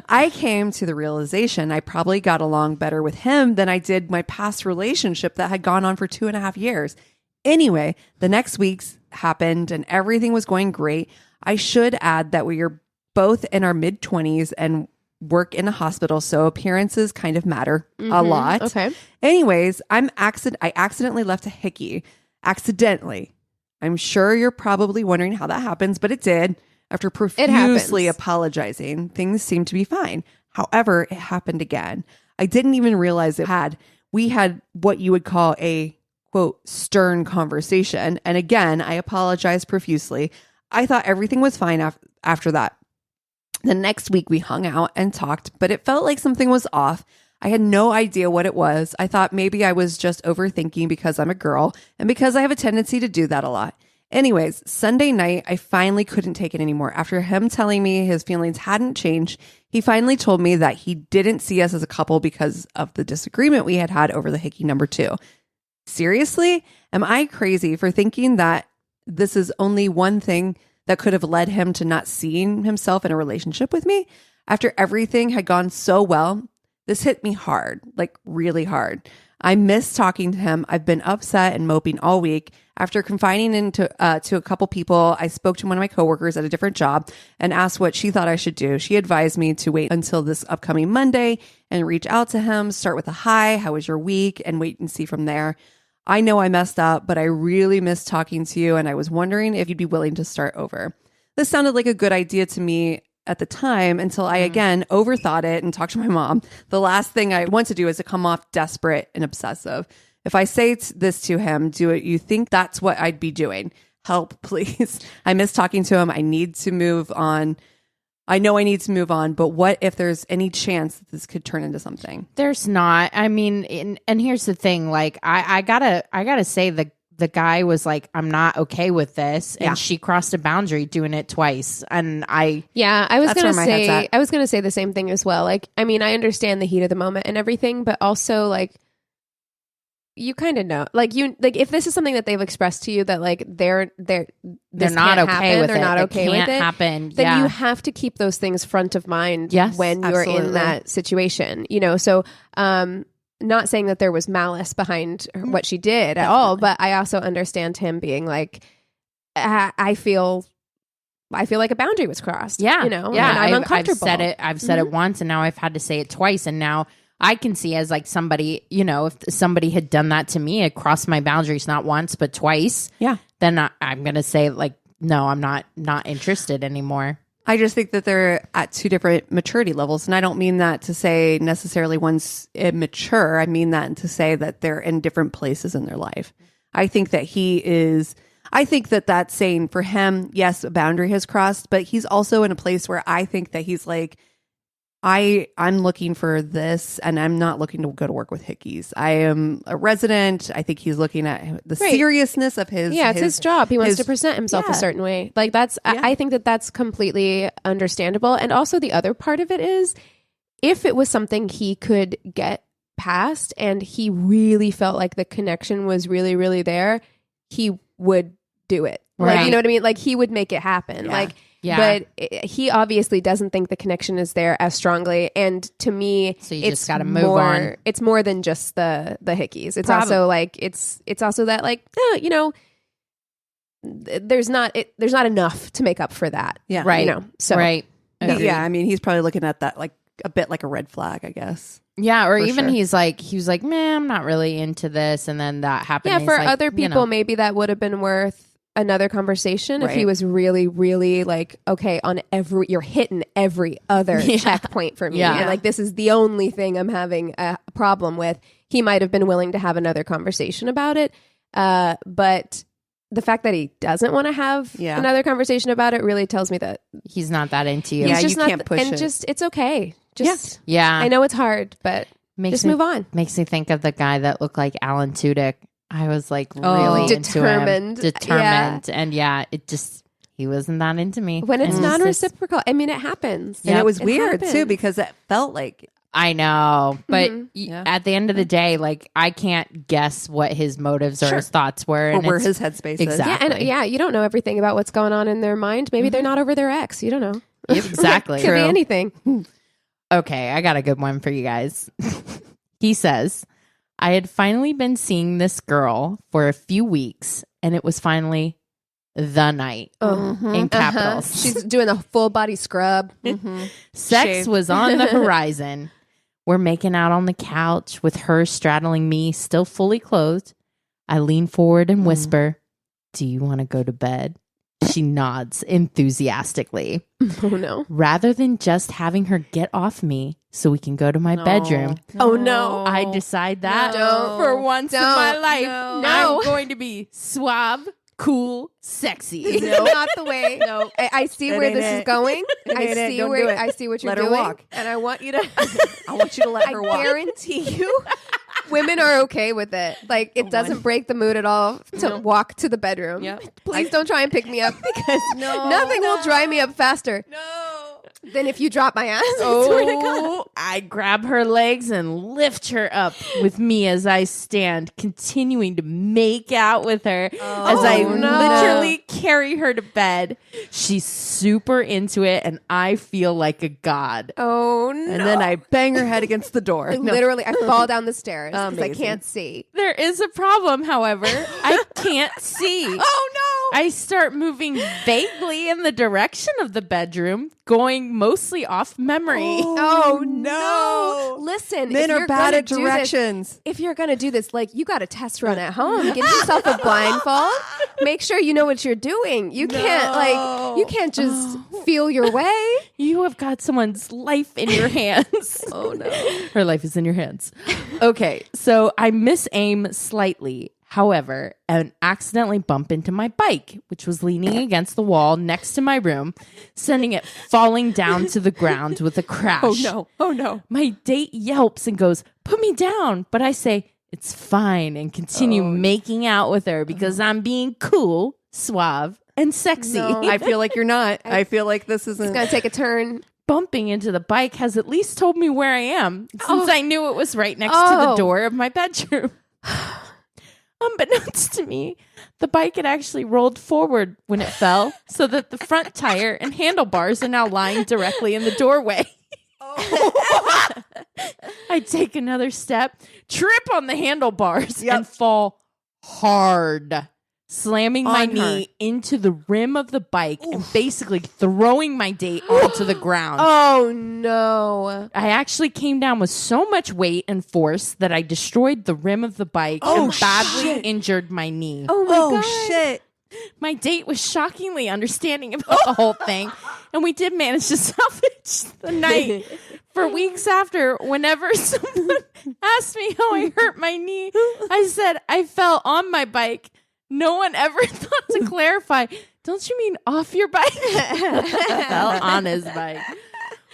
I came to the realization I probably got along better with him than I did my past relationship that had gone on for 2.5 years. Anyway, the next weeks happened and everything was going great. I should add that we are both in our mid-20s and work in a hospital, so appearances kind of matter a lot. Okay. Anyways, I accidentally left a hickey. Accidentally. I'm sure you're probably wondering how that happens, but it did. After profusely happens. apologizing, things seemed to be fine. However, it happened again. I didn't even realize we had what you would call a quote stern conversation. And again, I apologized profusely. I thought everything was fine after that. The next week we hung out and talked, but it felt like something was off. I had no idea what it was. I thought maybe I was just overthinking because I'm a girl and because I have a tendency to do that a lot. Anyways, Sunday night, I finally couldn't take it anymore. After him telling me his feelings hadn't changed, he finally told me that he didn't see us as a couple because of the disagreement we had had over the hickey number 2. Seriously? Am I crazy for thinking that this is only one thing that could have led him to not seeing himself in a relationship with me? After everything had gone so well, this hit me hard, like really hard. I miss talking to him. I've been upset and moping all week. After confiding into to a couple people, I spoke to one of my coworkers at a different job and asked what she thought I should do. She advised me to wait until this upcoming Monday and reach out to him, start with a hi, how was your week, and wait and see from there. I know I messed up, but I really miss talking to you, and I was wondering if you'd be willing to start over. This sounded like a good idea to me at the time until I again overthought it and talked to my mom. The last thing I want to do is to come off desperate and obsessive. If I say this to him, do it, you think that's what I'd be doing? Help, please. I miss talking to him. I need to move on. I know I need to move on, but what if there's any chance that this could turn into something? There's not. I mean, and here's the thing. Like, I gotta say the guy was like, I'm not okay with this, and she crossed a boundary doing it twice. And I was gonna say the same thing as well. Like, I mean, I understand the heat of the moment and everything, but also like, you kind of know, like if this is something that they've expressed to you that like they're not okay with it, they're not okay with it, happen. Then you have to keep those things front of mind when you're in that situation. You know, so not saying that there was malice behind what she did at all, but I also understand him being like, I feel like a boundary was crossed. Yeah, you know, and I'm uncomfortable. I've said it once, and now I've had to say it twice, and now I can see as like somebody, you know, if somebody had done that to me, it crossed my boundaries not once but twice. Yeah, then I'm gonna say like, no, I'm not interested anymore. I just think that they're at two different maturity levels, and I don't mean that to say necessarily one's immature. I mean that to say that they're in different places in their life. I think that that's saying for him, yes, a boundary has crossed, but he's also in a place where I think that he's like, I'm looking for this, and I'm not looking to go to work with hickeys. I am a resident. I think he's looking at the seriousness of his. Yeah, it's his job. He wants to present himself a certain way. Like that's, I think that that's completely understandable. And also the other part of it is, if it was something he could get past and he really felt like the connection was really, really there, he would do it. Right. Like, you know what I mean? Like he would make it happen. Yeah. Like, yeah. But he obviously doesn't think the connection is there as strongly. And to me, so you just got to move on. It's more than just the hickeys. It's also like, it's also that like, you know, there's not enough to make up for that. Yeah. Right. You know, so. Right. Yeah. I mean, he's probably looking at that like a bit like a red flag, I guess. Yeah, or For even sure. he was like, man, I'm not really into this, and then that happened. Yeah, and for he's like, other people, you know. maybe that would have been worth another conversation if he Right. was really, really like, okay, you're hitting every other checkpoint for me, Yeah. and like this is the only thing I'm having a problem with. He might have been willing to have another conversation about it, but the fact that he doesn't want to have another conversation about it really tells me that He's not that into you. Yeah, he's just you not, can't push and it. just it's okay. Just Yeah. I know it's hard, but just move on. Makes me think of the guy that looked like Alan Tudyk. I was like really into him. Determined. And he wasn't that into me. When it's And non-reciprocal, I mean, it happens. And it was weird happens. too, because it felt like I know, but Mhm. at the end of the day, like I can't guess what his motives or his thoughts were, or and where it's- his headspace Exactly. Yeah, and you don't know everything about what's going on in their mind. Maybe they're not over their ex. You don't know. Exactly. Could be anything. Okay, I got a good one for you guys. He says, I had finally been seeing this girl for a few weeks, and it was finally the night in capitals. She's doing a full body scrub. Sex Shave. was on the horizon. We're making out on the couch with her straddling me, still fully clothed. I lean forward and whisper, do you want to go to bed? She nods enthusiastically. Oh no. Rather than just having her get off me so we can go to my bedroom, Oh no. I decide that No. for once in Don't. my life, No. I'm going to be suave, cool, sexy. Not the way. No, I see That where ain't this it. is going. That I ain't it. see Don't where do it. I see what you're Let her doing, walk. and I want you to. I want you to let I her walk. guarantee you, women are okay with it. Like it doesn't break the mood at all to walk to the bedroom. Yep. Please don't try and pick me up because nothing will dry me up faster. Then if you drop my ass, I grab her legs and lift her up with me as I stand, continuing to make out with her as I literally carry her to bed. She's super into it, and I feel like a god. Oh, no. And then I bang her head against the door. Literally, I fall down the stairs because I can't see. There is a problem, however. I can't see. Oh, no. I start moving vaguely in the direction of the bedroom, going mostly off memory. Oh, no. Listen, Men if are you're bad gonna at directions. if you're going to do this, like, you got a test run at home. Get yourself a blindfold. Make sure you know what you're doing. You can't just feel your way. You have got someone's life in your hands. Oh, no. Her life is in your hands. Okay, so I miss aim slightly, however, and accidentally bump into my bike, which was leaning against the wall next to my room, sending it falling down to the ground with a crash. Oh, no. My date yelps and goes, "Put me down." But I say, "It's fine," and continue making out with her because I'm being cool, suave, and sexy. No. I feel like you're not. I feel like this isn't. It's going to take a turn. Bumping into the bike has at least told me where I am, since I knew it was right next to the door of my bedroom. Unbeknownst to me, the bike had actually rolled forward when it fell, so that the front tire and handlebars are now lying directly in the doorway. I take another step, trip on the handlebars, and fall hard, slamming my knee into the rim of the bike and basically throwing my date onto the ground. Oh, no. I actually came down with so much weight and force that I destroyed the rim of the bike and badly injured my knee. Oh, my God. Shit. My date was shockingly understanding about the whole thing, and we did manage to salvage the night. For weeks after, whenever someone asked me how I hurt my knee, I said I fell on my bike. No one ever thought to clarify. Don't you mean off your bike? Fell on his bike.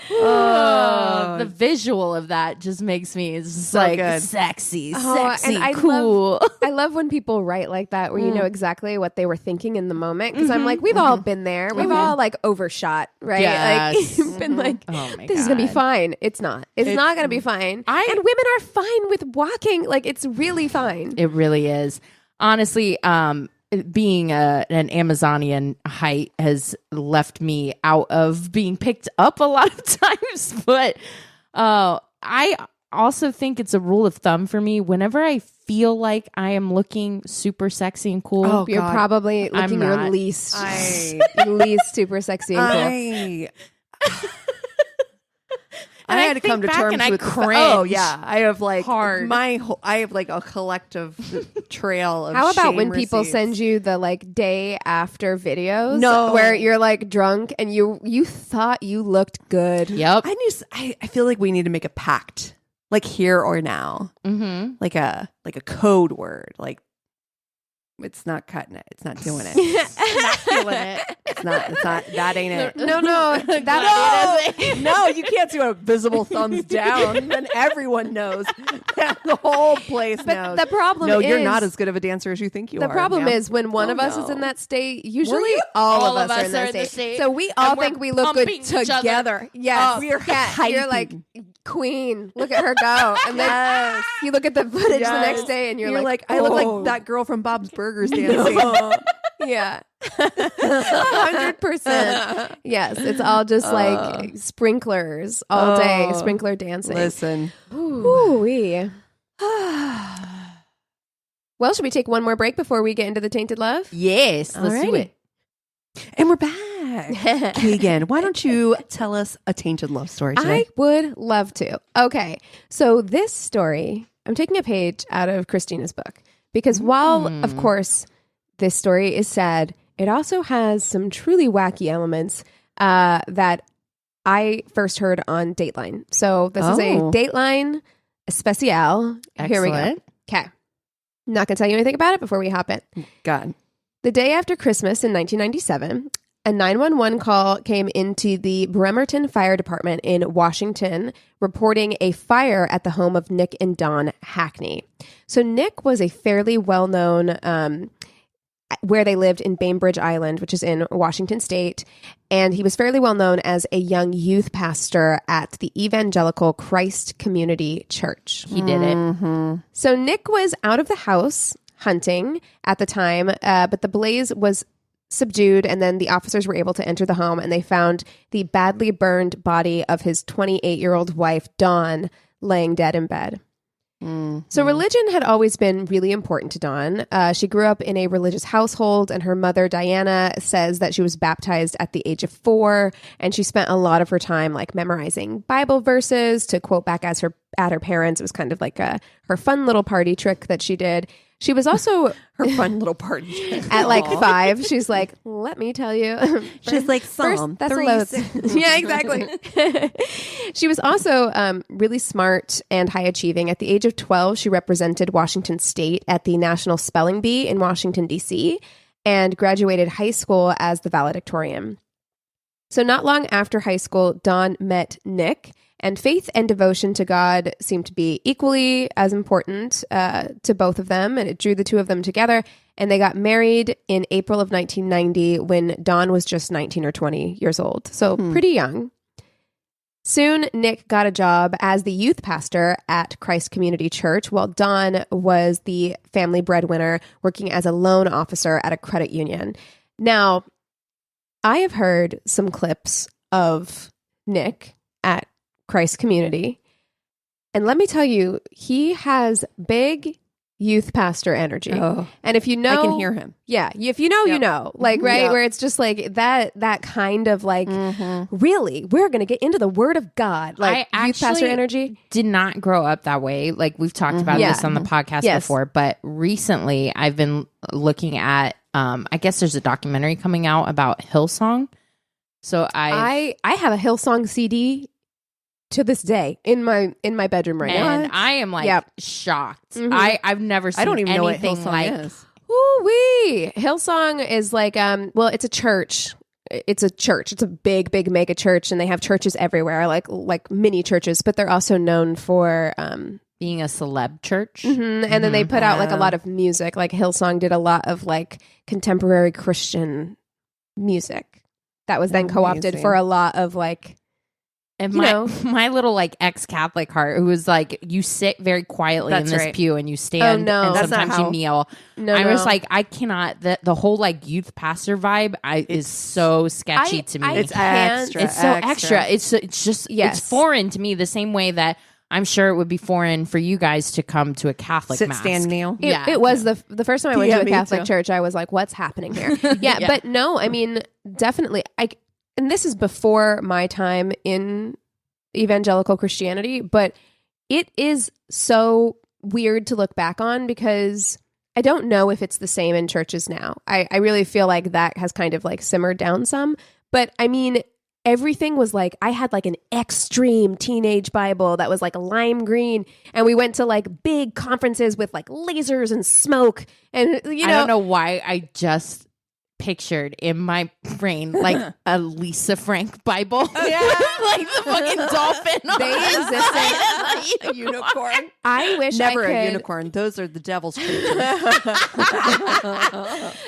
The visual of that just makes me just like good. sexy, And I cool. I love when people write like that, where you know exactly what they were thinking in the moment. Because I'm like, we've all been there. We've all like overshot, right? Yes. Like you've been like, this is gonna be fine. It's not. It's not gonna be fine. And women are fine with walking. Like it's really fine. It really is. Honestly, being an Amazonian height has left me out of being picked up a lot of times. But I also think it's a rule of thumb for me. Whenever I feel like I am looking super sexy and cool, You're probably looking your least super sexy and cool. I had to come to terms with cringe. Oh yeah, I have like hard. I have like a collective trail of. How about shame when people receipts. send you the like day after videos? No. Where you're like drunk and you thought you looked good. Yep. I feel like we need to make a pact, like here or now, Mm-hmm. like a code word, like. It's not cutting it. It's not doing it. Not feeling it. It's not. That ain't it. No, No, you can't do a visible thumbs down. Then everyone knows. The whole place knows. the problem no, is you're not as good of a dancer as you think you are. the problem ma'am. is when one of us is in that state, usually all of us are in that state. So we all think we look good pumping each other together. Yes, We're you're like queen. Look at her go, and then you look at the footage the next day, and you're like, I look like that girl from Bob's Burgers dancing. yeah, 100%. Yes, it's all just like sprinklers all day, sprinkler dancing. Listen, Ooh-wee. Well, should we take one more break before we get into the Tainted Love? Yes, let's do it. and we're back. Keegan, why don't you tell us a tainted love story today? I would love to. Okay, so this story, I'm taking a page out of Christina's book because while, of course, this story is sad, it also has some truly wacky elements that I first heard on Dateline. So this is a Dateline Especial. Here we go. Okay. Not going to tell you anything about it before we hop in. God. The day after Christmas in 1997, a 911 call came into the Bremerton Fire Department in Washington reporting a fire at the home of Nick and Dawn Hackney. So Nick was a fairly well-known where they lived in Bainbridge Island, which is in Washington State. And he was fairly well known as a young youth pastor at the Evangelical Christ Community Church. He did it. So Nick was out of the house hunting at the time, but the blaze was subdued, and then the officers were able to enter the home, and they found the badly burned body of his 28-year-old wife, Dawn, laying dead in bed. So religion had always been really important to Dawn. She grew up in a religious household, and her mother, Diana, says that she was baptized at the age of 4, and she spent a lot of her time like memorizing Bible verses to quote back at her parents. It was kind of like her fun little party trick that she did. She was also her fun little party trick. At like 5. She's like, let me tell you. She's like, Psalm 3. Yeah, exactly. She was also really smart and high achieving. At the age of 12, she represented Washington State at the National Spelling Bee in Washington, D.C., and graduated high school as the valedictorian. So not long after high school, Dawn met Nick, and faith and devotion to God seemed to be equally as important to both of them, and it drew the two of them together. And they got married in April of 1990 when Dawn was just 19 or 20 years old, so pretty young. Soon, Nick got a job as the youth pastor at Christ Community Church, while Dawn was the family breadwinner working as a loan officer at a credit union. Now, I have heard some clips of Nick at Christ Community, and let me tell you, he has big youth pastor energy. And if you know, I can hear him. Yeah, if you know, you know, like, right, where it's just like that kind of like, really, we're gonna get into the Word of God, like youth pastor energy. Did not grow up that way. Like we've talked about this on the podcast before, but recently I've been looking at I guess there's a documentary coming out about Hillsong. So I have a Hillsong CD to this day in my bedroom right now. And I am like shocked. I've never seen I don't even know what anything Hillsong like is. Ooh-wee. Hillsong is like well, it's a church. It's a church. It's a big mega church, and they have churches everywhere, like mini churches, but they're also known for being a celeb church. And then they put out like a lot of music. Like Hillsong did a lot of like contemporary Christian music that was then co-opted for a lot of like, and my little like ex-Catholic heart, who was like, you sit very quietly in this pew and you stand and sometimes you kneel. I was like, I cannot, the whole like youth pastor vibe is so sketchy to me. It's extra. It's so extra. It's just, it's foreign to me the same way that I'm sure it would be foreign for you guys to come to a Catholic mass. Stand, kneel. It was the first time I went to a Catholic church, I was like, what's happening here? But no, I mean, definitely. And this is before my time in evangelical Christianity, but it is so weird to look back on because I don't know if it's the same in churches now. I really feel like that has kind of like simmered down some. But I mean, everything was like, I had like an extreme teenage Bible that was like lime green, and we went to like big conferences with like lasers and smoke, and I don't know why I just pictured in my brain like a Lisa Frank Bible. Like the fucking dolphin. They existed. A unicorn. I wish Never I could. A unicorn. Those are the devil's creatures.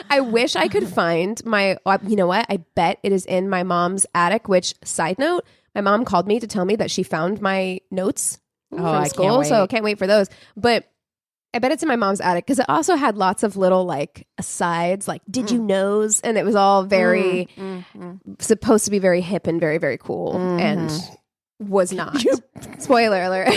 I wish I could find my, you know what? I bet it is in my mom's attic, which, side note, my mom called me to tell me that she found my notes from school. So can't wait for those. But I bet it's in my mom's attic because it also had lots of little like asides, like "Did you knows?" and it was all very supposed to be very hip and very, very cool, and was not. Spoiler alert.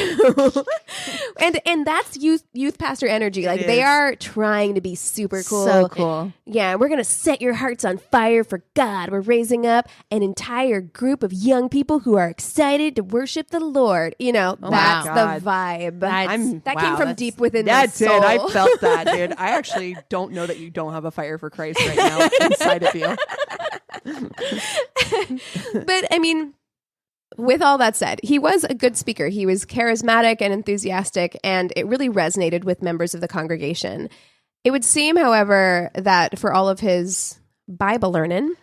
and that's youth pastor energy. Like they are trying to be super cool. So cool. Yeah, we're gonna set your hearts on fire for God. We're raising up an entire group of young people who are excited to worship the Lord. You know, that's the vibe. That came from deep within my soul. I felt that, dude. I actually don't know that you don't have a fire for Christ right now inside of you. But I mean, with all that said, he was a good speaker. He was charismatic and enthusiastic, and it really resonated with members of the congregation. It would seem, however, that for all of his Bible learning,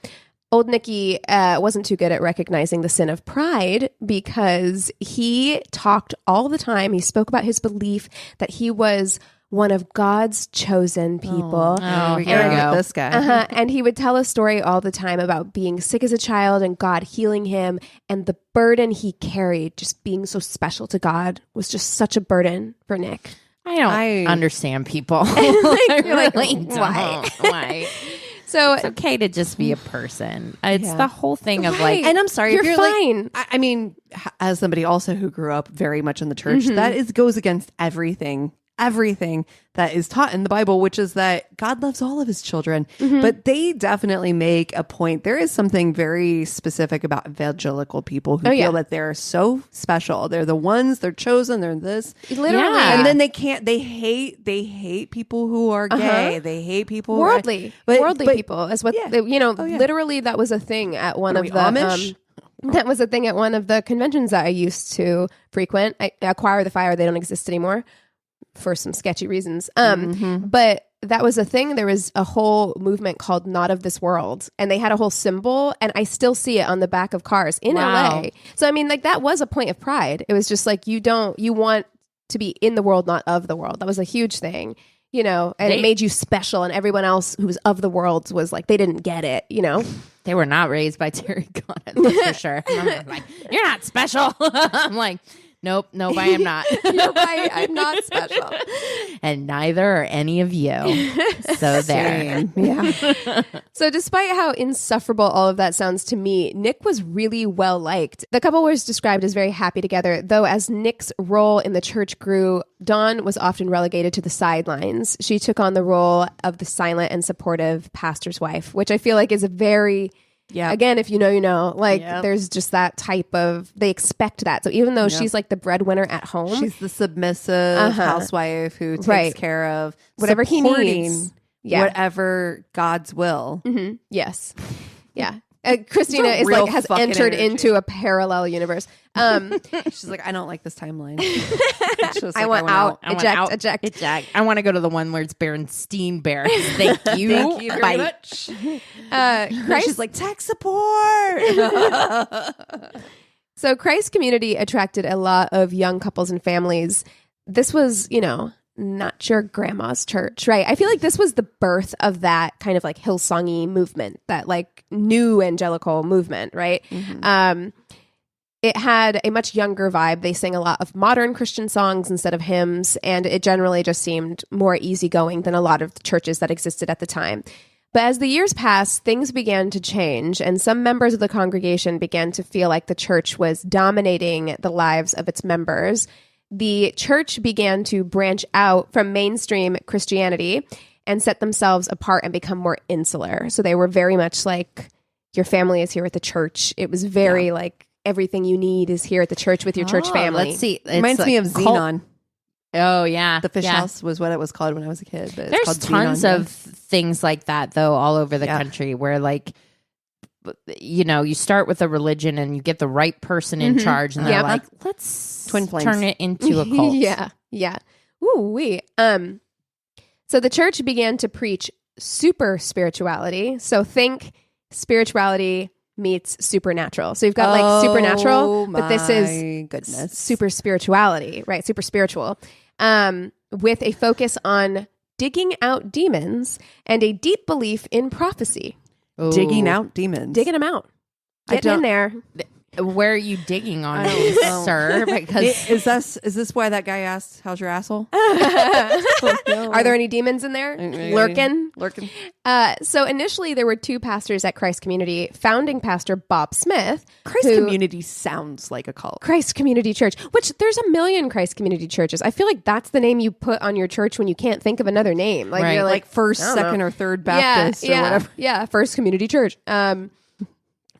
old Nicky wasn't too good at recognizing the sin of pride, because he talked all the time. He spoke about his belief that he was one of God's chosen people. Oh, Here we go. This guy. And he would tell a story all the time about being sick as a child and God healing him, and the burden he carried, just being so special to God, was just such a burden for Nick. I don't understand people. You're like, why? Why? So it's okay to just be a person. It's the whole thing of Right. like, And I'm sorry, You're if you're fine. Like, I mean, as somebody also who grew up very much in the church, that goes against everything that is taught in the Bible, which is that God loves all of his children. But they definitely make a point. There is something very specific about evangelical people who feel that they're so special. They're the ones, they're chosen, they're this. Literally. Yeah. And then they hate people who are gay. They hate people worldly people is what literally that was a thing at one of the Amish? That was a thing at one of the conventions that I used to frequent. Acquire the Fire, they don't exist anymore for some sketchy reasons. But that was a thing. There was a whole movement called Not of This World, and they had a whole symbol, and I still see it on the back of cars in LA. So I mean, like, that was a point of pride. It was just like, you want to be in the world, not of the world. That was a huge thing, and it made you special, and everyone else who was of the world was like, they didn't get it, they were not raised by Terry Gunn, that's for sure. I'm like, you're not special. I'm like, Nope, I am not. I'm not special. And neither are any of you. So there. Yeah. So despite how insufferable all of that sounds to me, Nick was really well liked. The couple was described as very happy together, though as Nick's role in the church grew, Dawn was often relegated to the sidelines. She took on the role of the silent and supportive pastor's wife, which I feel like is a very... Yeah. Again, if you know, you know, like there's just that type of, they expect that. So even though she's like the breadwinner at home, she's the submissive housewife who takes care of whatever he needs. Whatever God's will. Mm-hmm. Yes. Yeah. Christina has entered into a parallel universe. She's like, I don't like this timeline. I want out. Eject. I want to go to the one where it's Berenstein Bears. Thank you. Thank you very much. She's like, tech support. So Christ Community attracted a lot of young couples and families. This was, not your grandma's church, right? I feel like this was the birth of that kind of like Hillsongy movement, that like new evangelical movement, right? Mm-hmm. It had a much younger vibe. They sang a lot of modern Christian songs instead of hymns, and it generally just seemed more easygoing than a lot of the churches that existed at the time. But as the years passed, things began to change, and some members of the congregation began to feel like the church was dominating the lives of its members. The church began to branch out from mainstream Christianity and set themselves apart and become more insular. So they were very much like, your family is here at the church. It was very like, everything you need is here at the church with your church family. Let's see. It reminds me of Xenon. Oh, yeah. The Fish House was what it was called when I was a kid. But there's tons Xenon, of things like that, though, all over the country where like, you start with a religion and you get the right person in charge and they're like, let's Twin flames. turn it into a cult. Yeah. Ooh, so the church began to preach super spirituality. So think spirituality meets supernatural. So you've got like supernatural, but this is super spirituality, right? Super spiritual. With a focus on digging out demons and a deep belief in prophecy. Ooh. Digging out demons. Digging them out. Getting in there. Where are you digging on me, sir? Because is this why that guy asked, "How's your asshole?" Are there any demons in there lurking? So initially, there were two pastors at Christ Community. Founding pastor Bob Smith. Christ Community sounds like a cult. Christ Community Church, which there's a million Christ Community churches. I feel like that's the name you put on your church when you can't think of another name. Like you're like First, Second, or Third Baptist, or whatever. Yeah, First Community Church.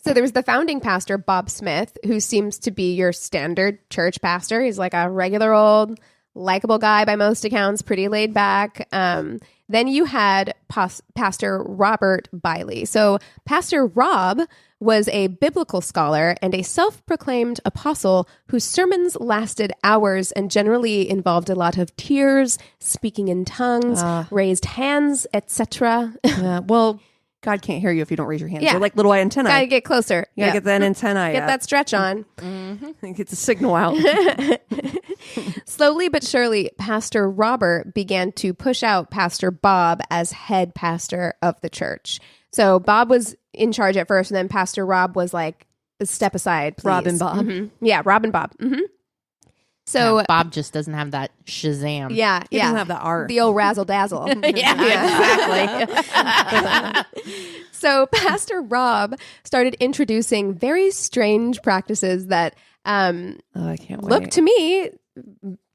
So there was the founding pastor, Bob Smith, who seems to be your standard church pastor. He's like a regular old, likable guy by most accounts, pretty laid back. Then you had Pastor Robert Biley. So Pastor Rob was a biblical scholar and a self-proclaimed apostle whose sermons lasted hours and generally involved a lot of tears, speaking in tongues, raised hands, etc. Well, God can't hear you if you don't raise your hands. Yeah. They're like little antennae. Gotta get closer. You gotta get that antennae. Get that stretch on. Get the signal out. Slowly but surely, Pastor Robert began to push out Pastor Bob as head pastor of the church. So Bob was in charge at first, and then Pastor Rob was like, step aside, please. Rob and Bob. Yeah, Rob and Bob. So Yeah, Bob just doesn't have that Shazam. Yeah, He doesn't have the R. The old razzle dazzle. Exactly. So Pastor Rob started introducing very strange practices that I can't wait. look to me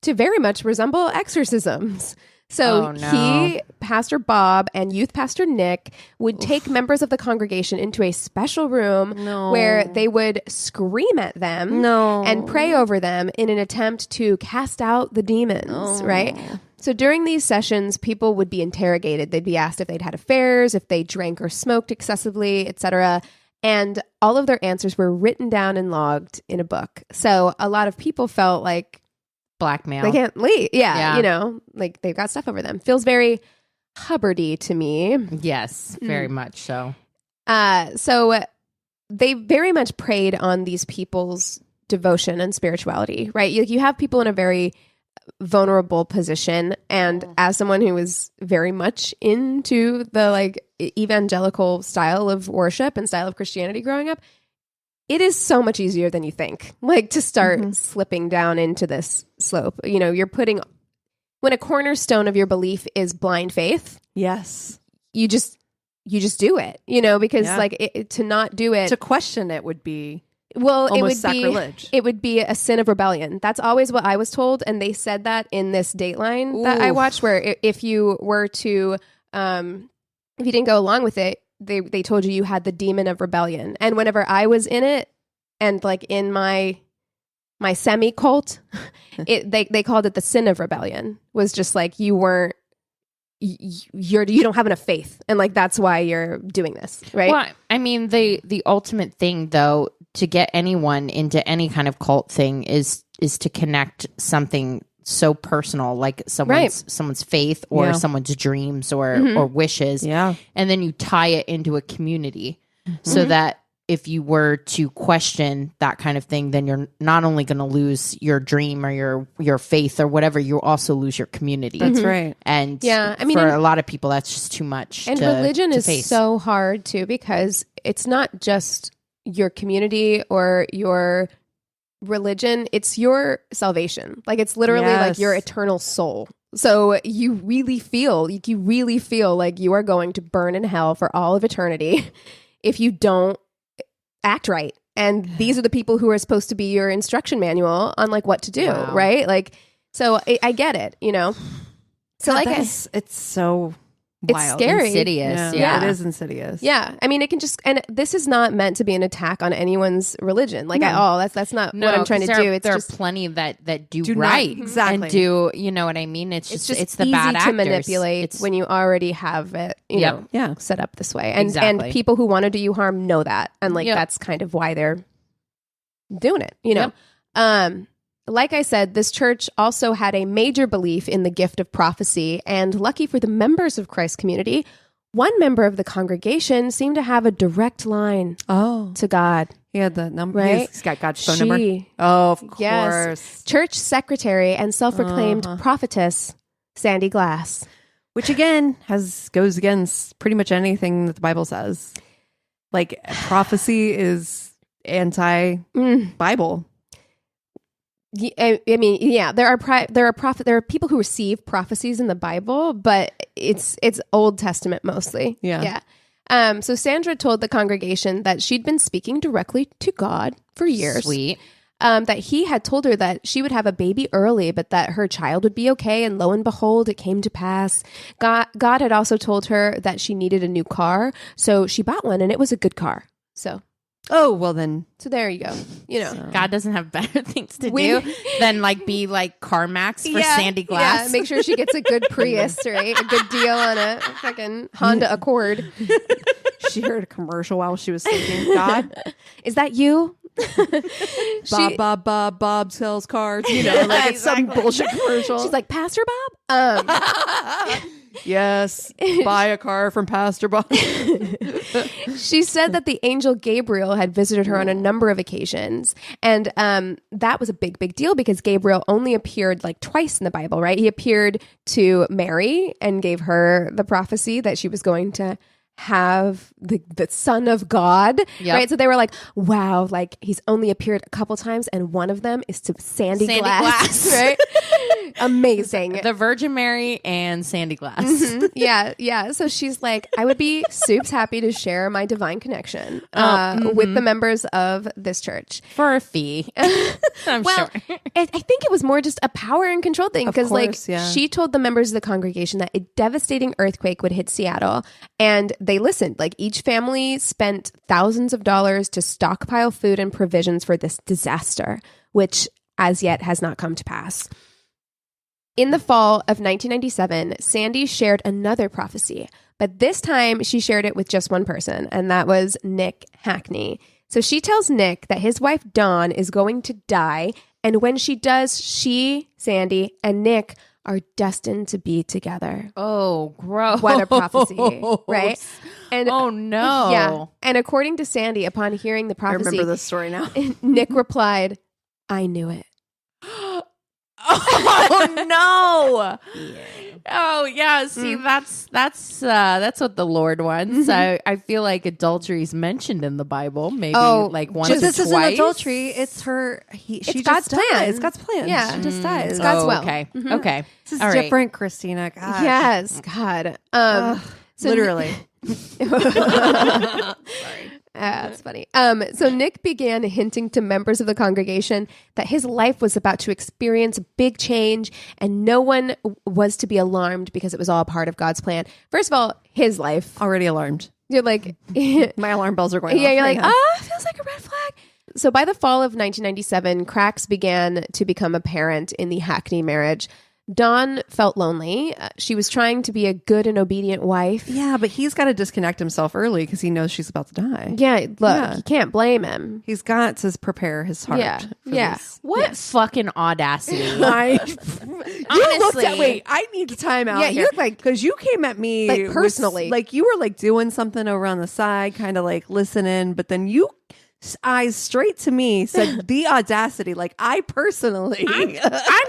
to very much resemble exorcisms. So Oh, no. he, Pastor Bob, and youth pastor Nick would take members of the congregation into a special room where they would scream at them and pray over them in an attempt to cast out the demons, right? So during these sessions, people would be interrogated. They'd be asked if they'd had affairs, if they drank or smoked excessively, etc. And all of their answers were written down and logged in a book. So a lot of people felt like Blackmail. they can't leave. Yeah. You know, like they've got stuff over them. Feels very Hubbardy to me. Yes, very much so. So they very much preyed on these people's devotion and spirituality, right? You have people in a very vulnerable position. And as someone who was very much into the like evangelical style of worship and style of Christianity growing up, it is so much easier than you think, like to start slipping down into this slope. You know, you're putting, when a cornerstone of your belief is blind faith, Yes. you just do it, you know, because like to not do it, To question it would be well, almost sacrilege. it would be a sin of rebellion. That's always what I was told. And they said that in this Dateline that I watched, where if you were to, if you didn't go along with it, they told you had the demon of rebellion. And whenever I was in it, and like in my semi cult, they called it the sin of rebellion. Was just like you don't have enough faith, and like that's why you're doing this, right? Well, I mean, the ultimate thing though, to get anyone into any kind of cult thing is to connect something so personal, like someone's faith or someone's dreams or wishes. Yeah. And then you tie it into a community so that if you were to question that kind of thing, then you're not only going to lose your dream or your faith or whatever, you also lose your community. That's right. And I mean, for a lot of people, that's just too much. And religion is so hard too, because it's not just your community or your religion, it's your salvation. Like it's literally like your eternal soul. So you really feel like you are going to burn in hell for all of eternity if you don't act right. And these are the people who are supposed to be your instruction manual on like what to do, right? Like, so I get it, you know. So like it's so wild. It's scary. Insidious. Yeah, it is insidious. Yeah, I mean, it can just, and this is not meant to be an attack on anyone's religion, like at all. That's not what I'm trying to do. It's there just are plenty that do not- right, exactly. and do, you know what I mean? It's just just it's the easy bad to actors. manipulate when you already have it, you know, set up this way, and Exactly. people who want to do you harm know that, and like that's kind of why they're doing it, you know. Like I said, this church also had a major belief in the gift of prophecy, and lucky for the members of Christ's community, one member of the congregation seemed to have a direct line to God. He had the number. Right? He's got God's phone number. Oh, of course. Yes. Church secretary and self-proclaimed prophetess Sandy Glass. Which again goes against pretty much anything that the Bible says. Like prophecy is anti-Bible. I mean, yeah, there are people who receive prophecies in the Bible, but it's Old Testament mostly. Yeah. So Sandra told the congregation that she'd been speaking directly to God for years. Sweet. That he had told her that she would have a baby early, but that her child would be okay. And lo and behold, it came to pass. God had also told her that she needed a new car, so she bought one, and it was a good car. So there you go. You know, God doesn't have better things to do than like be like CarMax for Sandy Glass. Yeah, make sure she gets a good Prius, right? A good deal on a fucking Honda Accord. She heard a commercial while she was sleeping. God, is that you? Bob sells cards. You know, like it's some bullshit commercial. She's like, Pastor Bob? Yes, buy a car from Pastor Bob. She said that the angel Gabriel had visited her on a number of occasions. And that was a big deal because Gabriel only appeared like twice in the Bible, right? He appeared to Mary and gave her the prophecy that she was going to have the Son of God, right? So they were like, wow, like he's only appeared a couple times and one of them is to Sandy Glass. Right? Amazing. The Virgin Mary and Sandy Glass. Mm-hmm. Yeah. So she's like, I would be soups happy to share my divine connection with the members of this church. For a fee. I'm sure. I think it was more just a power and control thing because she told the members of the congregation that a devastating earthquake would hit Seattle, and they listened. Like each family spent thousands of dollars to stockpile food and provisions for this disaster, which as yet has not come to pass. In the fall of 1997, Sandy shared another prophecy, but this time she shared it with just one person, and that was Nick Hackney. So she tells Nick that his wife Dawn is going to die, and when she does, she, Sandy, and Nick are destined to be together. Oh, gross. What a prophecy, right? And oh, no. Yeah. And according to Sandy, upon hearing the prophecy, I remember this story now. Nick replied, I knew it. Oh, no. Yeah. Oh, yeah. See, that's what the Lord wants. I feel like adultery is mentioned in the Bible, maybe like once or twice. This isn't adultery. It's her. It's God's plan. It's God's plan. Yeah. She just dies. It's God's will. Okay. Okay. This is different, Christina. Gosh. Yes. God. So literally. Sorry. That's funny. So Nick began hinting to members of the congregation that his life was about to experience big change and no one was to be alarmed because it was all part of God's plan. First of all, his life. Already alarmed. You're like... My alarm bells are going off. Yeah, you're like, it feels like a red flag. So by the fall of 1997, cracks began to become apparent in the Hackney marriage. Dawn felt lonely. She was trying to be a good and obedient wife. Yeah, but he's got to disconnect himself early because he knows she's about to die. Yeah, look, you can't blame him. He's got to prepare his heart. This. What fucking audacity. You looked at, wait, I need to time out. Yeah, you look like, because you came at me like personally. Like you were like doing something over on the side, kind of like listening, but then you eyes straight to me said the audacity. Like I personally I'm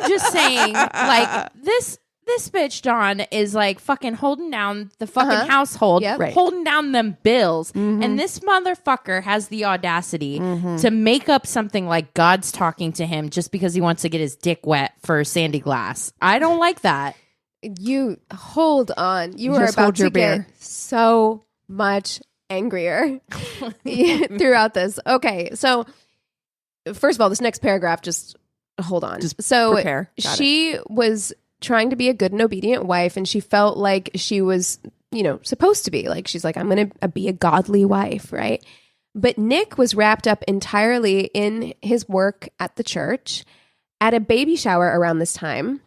just saying, like this bitch Dawn is like fucking holding down the fucking household, holding down them bills, and this motherfucker has the audacity to make up something like God's talking to him just because he wants to get his dick wet for Sandy Glass. I don't like that. You hold on. You are about to get so much angrier throughout this. Okay, so first of all, this next paragraph, just hold on. Just so prepare. She was trying to be a good and obedient wife, and she felt like she was, supposed to be. Like she's like, I'm going to be a godly wife, right? But Nick was wrapped up entirely in his work at the church. At a baby shower around this time,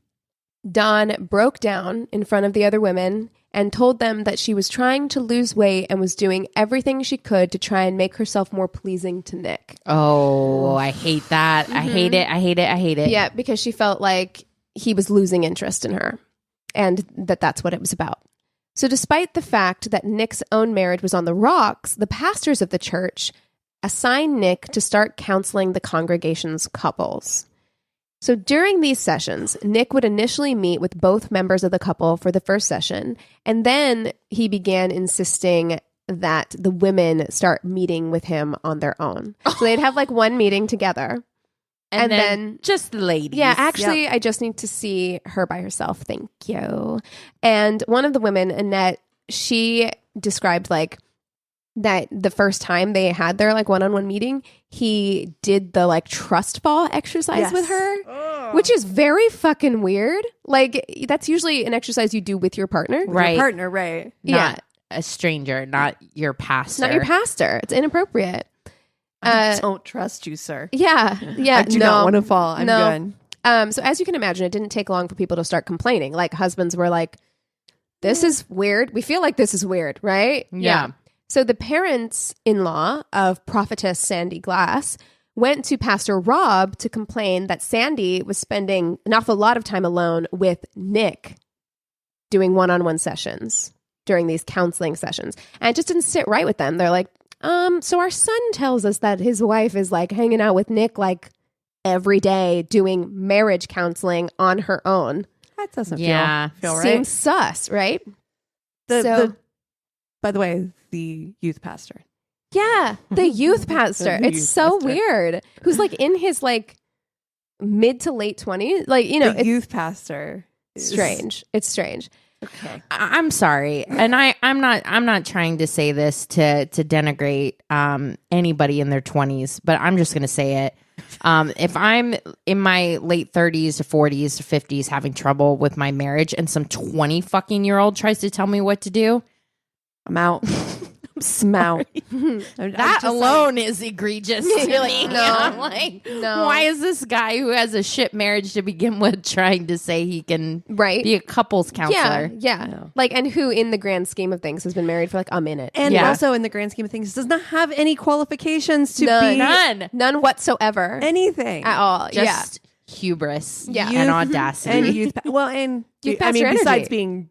Dawn broke down in front of the other women and told them that she was trying to lose weight and was doing everything she could to try and make herself more pleasing to Nick. Oh, I hate that. I hate it. I hate it. I hate it. Yeah, because she felt like he was losing interest in her and that's what it was about. So despite the fact that Nick's own marriage was on the rocks, the pastors of the church assigned Nick to start counseling the congregation's couples. So during these sessions, Nick would initially meet with both members of the couple for the first session, and then he began insisting that the women start meeting with him on their own. So they'd have like one meeting together. And then just the ladies. Yeah, actually, I just need to see her by herself. Thank you. And one of the women, Annette, she described like that the first time they had their like one-on-one meeting, he did the like trust fall exercise with her, which is very fucking weird. Like that's usually an exercise you do with your partner. Right. Your partner, right. Not a stranger, not your pastor. Not your pastor. It's inappropriate. I don't trust you, sir. Yeah. I do not want to fall. I'm good. So as you can imagine, it didn't take long for people to start complaining. Like husbands were like, this is weird. We feel like this is weird, right? Yeah. So the parents-in-law of prophetess Sandy Glass went to Pastor Rob to complain that Sandy was spending an awful lot of time alone with Nick doing one-on-one sessions during these counseling sessions. And it just didn't sit right with them. They're like, so our son tells us that his wife is like hanging out with Nick like every day doing marriage counseling on her own. That doesn't feel right. Seems sus, right? By the way, the youth pastor. Yeah, the youth pastor. It's so weird. Who's like in his like mid to late 20s. Like, you know, the youth pastor. Strange. It's strange. Okay. I'm sorry. And I'm not trying to say this to denigrate anybody in their 20s, but I'm just going to say it. If I'm in my late 30s or 40s or 50s having trouble with my marriage and some 20 fucking year old tries to tell me what to do, I'm out. I'm out. That alone is egregious to me. No. I'm like, why is this guy who has a shit marriage to begin with trying to say he can be a couples counselor? Yeah. No. Like, and who in the grand scheme of things has been married for like a minute. And also in the grand scheme of things does not have any qualifications to be none whatsoever. Anything. At all. Just hubris and audacity. And youth besides being,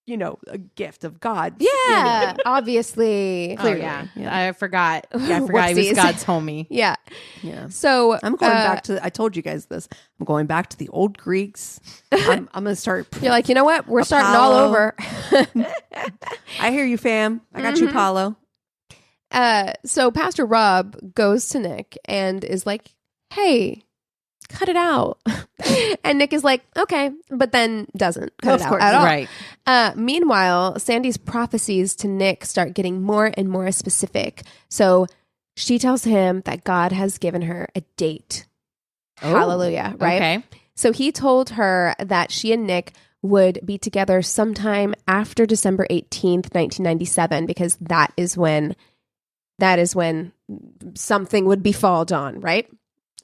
you know, a gift of God. Yeah, obviously. Clearly. I forgot. I forgot he was God's homie. Yeah. So I'm going back to, I told you guys this. I'm going back to the old Greeks. I'm going to start. You're like, you know what? We're starting all over. I hear you, fam. I got you, Apollo. So Pastor Rob goes to Nick and is like, hey, cut it out. And Nick is like, okay, but then doesn't cut it out at all. Right. Meanwhile, Sandy's prophecies to Nick start getting more and more specific. So she tells him that God has given her a date. Oh, hallelujah. Right. Okay. So he told her that she and Nick would be together sometime after December 18th, 1997, because that is when something would befall Dawn, right?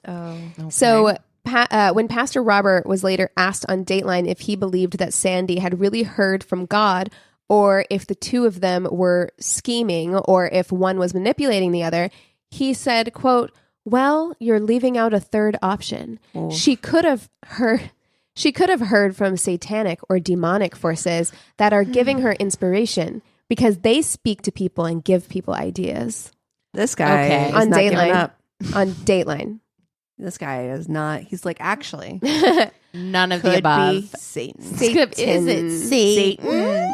Oh, okay. So when Pastor Robert was later asked on Dateline if he believed that Sandy had really heard from God or if the two of them were scheming or if one was manipulating the other, he said, quote, well, you're leaving out a third option. Oh. She could have heard from satanic or demonic forces that are giving her inspiration because they speak to people and give people ideas. This guy is on not Dateline. On Dateline. This guy is not. He's like, actually, none of the above. Be Satan. Is it Satan?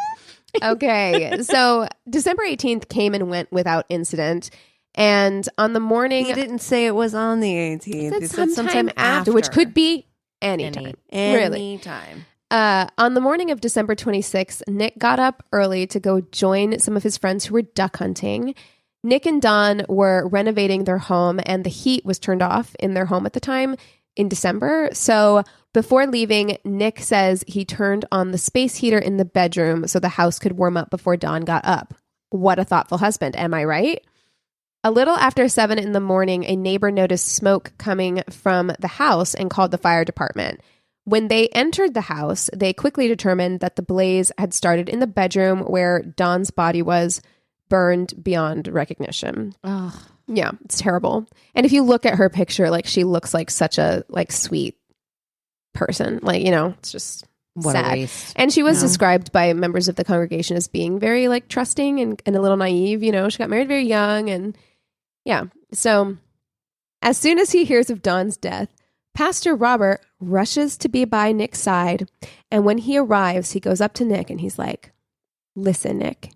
Okay, so December 18th came and went without incident, and on the morning, he didn't say it was on the 18th. He said sometime after, which could be anytime. Anytime. On the morning of December 26th, Nick got up early to go join some of his friends who were duck hunting. Nick and Dawn were renovating their home and the heat was turned off in their home at the time in December. So before leaving, Nick says he turned on the space heater in the bedroom so the house could warm up before Dawn got up. What a thoughtful husband. Am I right? A little after 7 in the morning, a neighbor noticed smoke coming from the house and called the fire department. When they entered the house, they quickly determined that the blaze had started in the bedroom where Dawn's body was burned beyond recognition. Ugh. Yeah, it's terrible. And if you look at her picture, like she looks like such a like sweet person. Like, you know, it's just what sad. A waste. And she was described by members of the congregation as being very like trusting and a little naive. You know, she got married very young and yeah. So as soon as he hears of Dawn's death, Pastor Robert rushes to be by Nick's side. And when he arrives, he goes up to Nick and he's like, listen, Nick,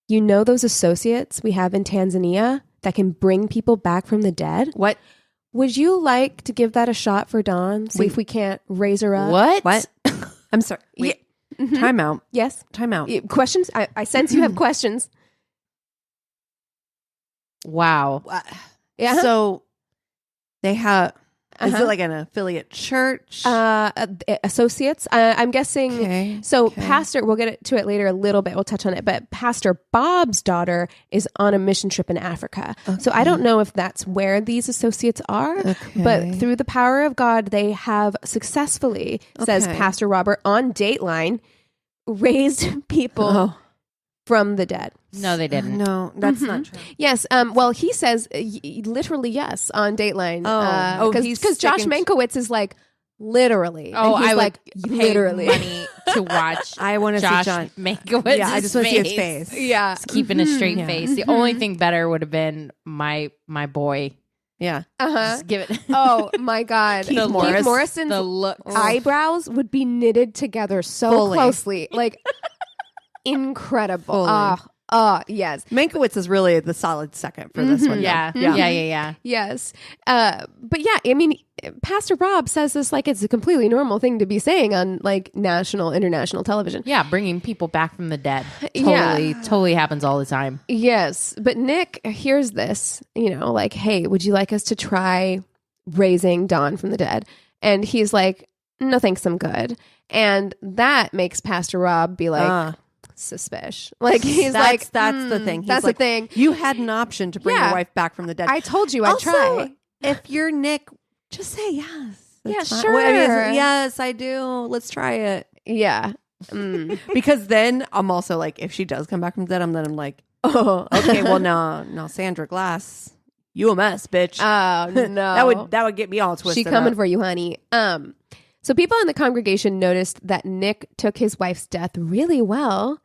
you know those associates we have in Tanzania that can bring people back from the dead? What? Would you like to give that a shot for Dawn? See if we can't raise her up? What? I'm sorry. Wait. Yeah. Mm-hmm. Time out. Yes. Time out. Questions? I sense you have questions. Wow. Yeah. So they have... Is it like an affiliate church? Associates. I'm guessing. Okay. So Pastor, we'll get to it later a little bit. We'll touch on it. But Pastor Bob's daughter is on a mission trip in Africa. Okay. So I don't know if that's where these associates are. Okay. But through the power of God, they have successfully, says Pastor Robert on Dateline, raised people from the dead. No, they didn't. No, that's not true. Yes. Well, he says literally yes on Dateline. Because Josh Mankiewicz is like literally. Oh, and he's I like would literally pay money to watch. I want to see Josh John Mankiewicz. Yeah, I just want to see his face. Yeah, Just keeping a straight face. The only thing better would have been my boy. Yeah. Just give it. Oh my God, Keith Morrison's the look. eyebrows would be knitted together so Fully. closely, like incredible. Fully. Yes. Mankiewicz is really the solid second for this one. Yeah. Yeah. Yeah. Yes. But yeah, I mean, Pastor Rob says this like it's a completely normal thing to be saying on like national, international television. Yeah, bringing people back from the dead. Yeah. Totally happens all the time. Yes. But Nick hears this, like, hey, would you like us to try raising Dawn from the dead? And he's like, no, thanks, I'm good. And that makes Pastor Rob be like, suspicious. Like he's that's the thing. He's that's like, the thing. You had an option to bring Yeah. your wife back from the dead. I told you I'd Also, try. If you're Nick, just say yes. Yeah, That's fine. sure. Well, I mean, yes, I do. Let's try it. Yeah. Because then I'm also like, if she does come back from the dead, I'm like, oh, okay, well, no, Sandra Glass, you a mess, bitch. Oh no. that would get me all twisted. She coming up. for you, honey. So people in the congregation noticed that Nick took his wife's death really well.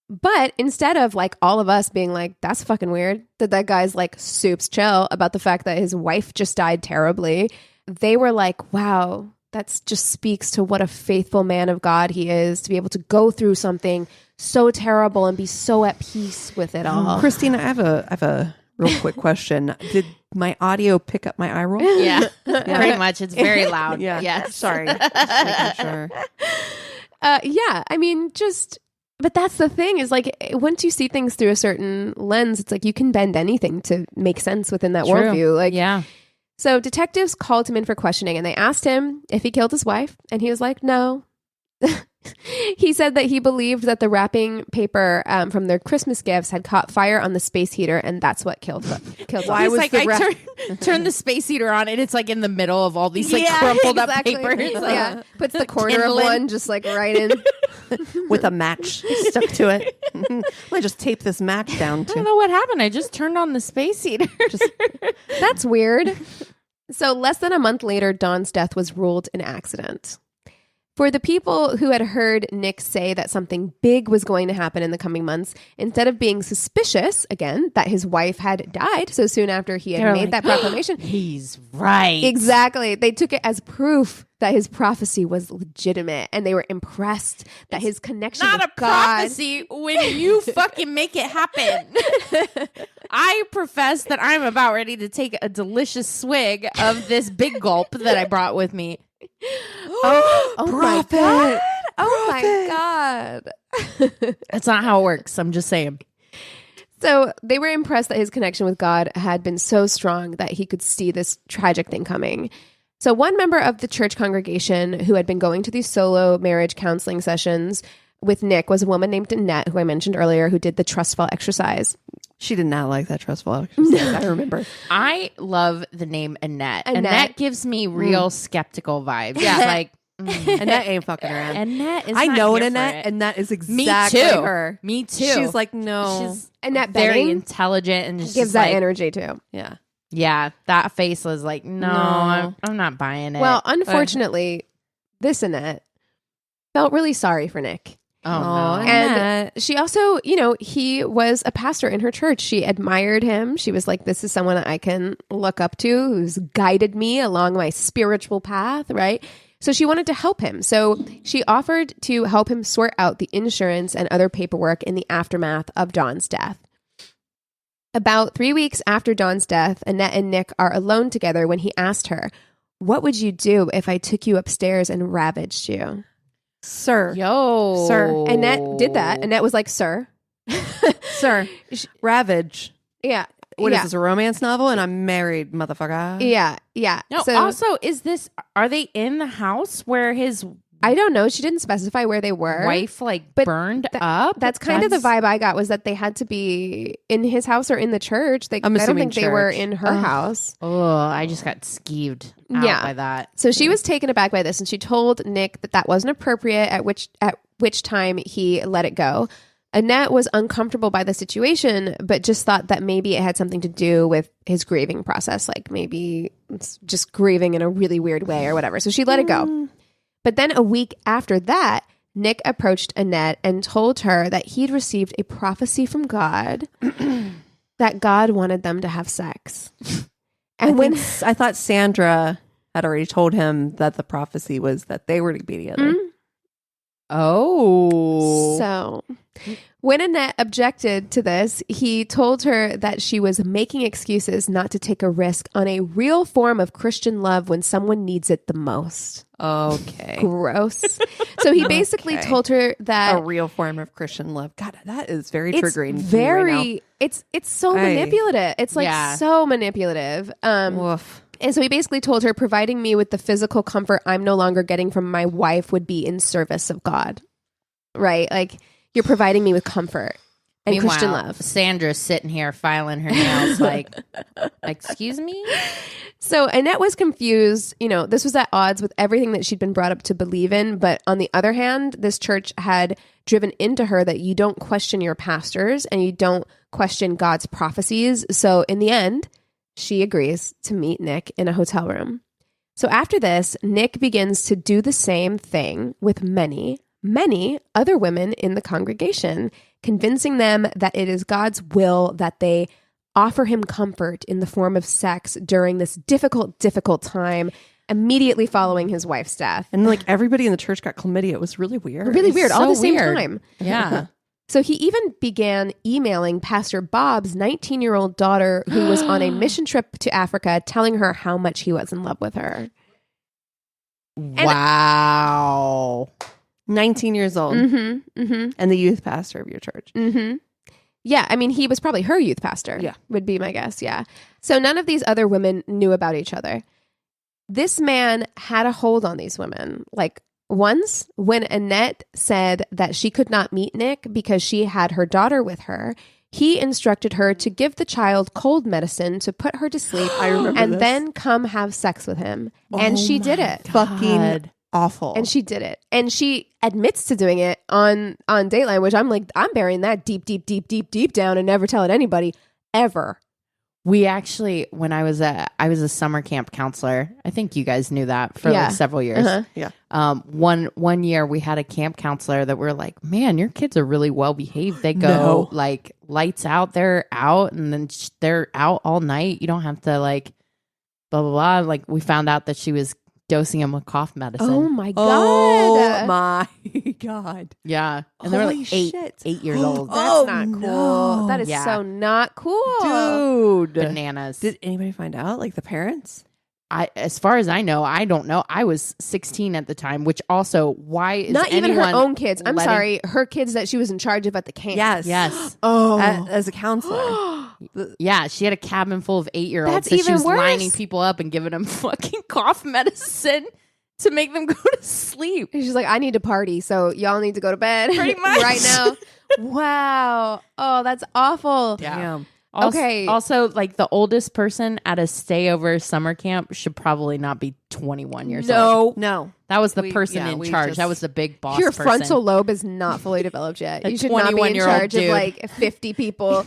But instead of like all of us being like, that's fucking weird, that guy's like soups chill about the fact that his wife just died terribly, they were like, wow, that just speaks to what a faithful man of God he is to be able to go through something so terrible and be so at peace with it all. Christina, I have a real quick question. Did my audio pick up my eye roll? Yeah. Pretty much. It's very loud. Yeah. Yes. Sorry. Just making sure. Yeah, I mean, but that's the thing is like, once you see things through a certain lens, it's like you can bend anything to make sense within that worldview. Like, yeah. So detectives called him in for questioning and they asked him if he killed his wife. And he was like, no. He said that he believed that the wrapping paper from their Christmas gifts had caught fire on the space heater, and that's what killed him. Why was like, the turn the space heater on, and it's like in the middle of all these like crumpled up papers. Like, puts the corner kindling. of one just like right in. with a match stuck to it? Let me just tape this match down I to. don't know what happened. I just turned on the space heater. That's weird. So less than a month later, Dawn's death was ruled an accident. For the people who had heard Nick say that something big was going to happen in the coming months, instead of being suspicious, again, that his wife had died so soon after he had made that proclamation. He's right. Exactly. They took it as proof that his prophecy was legitimate, and they were impressed that his connection Not with a God... prophecy when you fucking make it happen. I profess that I'm about ready to take a delicious swig of this big gulp that I brought with me. Oh Prophet. my God. Oh my God. That's not how it works. I'm just saying. So they were impressed that his connection with God had been so strong that he could see this tragic thing coming. So one member of the church congregation who had been going to these solo marriage counseling sessions with Nick was a woman named Annette, who I mentioned earlier, who did the trust fall exercise. She did not like that trustful exercise. I remember. I love the name Annette. Annette. Annette gives me real skeptical vibes. Yeah, like Annette ain't fucking around. Annette is I not know here an for Annette, it. and that is Me exactly too. her. Me too. She's like, no. She's Annette very Benning intelligent and just gives that like, energy too. Yeah. Yeah, that face was like, no. I'm not buying it. Well, unfortunately, this Annette felt really sorry for Nick. oh no. And she also, he was a pastor in her church. She admired him. She was like, this is someone that I can look up to, who's guided me along my spiritual path, right? So she wanted to help him. So she offered to help him sort out the insurance and other paperwork in the aftermath of Dawn's death. About 3 weeks after Dawn's death, Annette and Nick are alone together when he asked her, what would you do if I took you upstairs and ravaged you? Sir. Yo. Sir. Annette did that. Annette was like, sir. Sir. Ravage. Yeah. What is yeah. this, a romance novel? And I'm married, motherfucker. Yeah. Yeah. No, So, also, are they in the house where his I don't know. She didn't specify where they were. wife But burned up? That's kind of the vibe I got, was that they had to be in his house or in the church. I don't assuming think they were church. in her house. Oh, I just got skeeved out Yeah. by that. So she was taken aback by this, and she told Nick that wasn't appropriate, at which time he let it go. Annette was uncomfortable by the situation, but just thought that maybe it had something to do with his grieving process. Like maybe it's just grieving in a really weird way or whatever. So she let it go. But then a week after that, Nick approached Annette and told her that he'd received a prophecy from God that God wanted them to have sex. And I thought Sandra had already told him that the prophecy was that they were to be together. Oh. So when Annette objected to this, he told her that she was making excuses not to take a risk on a real form of Christian love when someone needs it the most. Okay. Gross. So he basically told her that a real form of Christian love. God, that is very triggering. It's so manipulative. It's like so manipulative. Woof. And so he basically told her, providing me with the physical comfort I'm no longer getting from my wife would be in service of God. Right? Like, you're providing me with comfort and Meanwhile, Christian love. Sandra's sitting here filing her nails like, excuse me? So Annette was confused. You know, this was at odds with everything that she'd been brought up to believe in. But on the other hand, this church had driven into her that you don't question your pastors and you don't question God's prophecies. So in the end, she agrees to meet Nick in a hotel room. So after this, Nick begins to do the same thing with many other women in the congregation, convincing them that it is God's will that they offer him comfort in the form of sex during this difficult time immediately following his wife's death. And like everybody in the church got chlamydia. It was really weird. Really weird. All at the same weird. time. Yeah. So he even began emailing Pastor Bob's 19-year-old daughter who was on a mission trip to Africa, telling her how much he was in love with her. Wow. 19 years old. And the youth pastor of your church. Yeah, I mean, he was probably her youth pastor. Yeah. Would be my guess, yeah. So none of these other women knew about each other. This man had a hold on these women. Like, once, when Annette said that she could not meet Nick because she had her daughter with her, he instructed her to give the child cold medicine to put her to sleep and then come have sex with him. And she did it. Fucking awful. And she did it. And she admits to doing it on Dateline, which I'm like, I'm burying that deep down and never telling anybody ever. We actually, when I was a summer camp counselor, I think you guys knew that for like several years. Yeah. One year we had a camp counselor that we're like, man, your kids are really well behaved. They go like lights out, they're out, and then they're out all night. You don't have to like blah blah blah. Like we found out that she was dosing him with cough medicine. Oh my god! Oh my god! Yeah, and they were like Holy 8 years old. That's not cool. no. That is so not cool, Dude. Bananas. Did anybody find out? Like the parents? As far as I know, I don't know. I was 16 at the time, which also, why is not even her anyone own kids? I'm sorry, her kids that she was in charge of at the camp. Yes. Oh, as a counselor. Yeah, she had a cabin full of 8-year-olds. That's so she even was worse. lining people up and giving them fucking cough medicine to make them go to sleep. And she's like, I need to party, so y'all need to go to bed Pretty much. right now. Wow. Oh, that's awful. Yeah. Damn. Okay. Also, like the oldest person at a stayover summer camp should probably not be 21 years old. No. That was the person in charge. That was the big boss Your person. frontal lobe is not fully developed yet. A You should not be in 21-year-old charge of dude. like 50 people.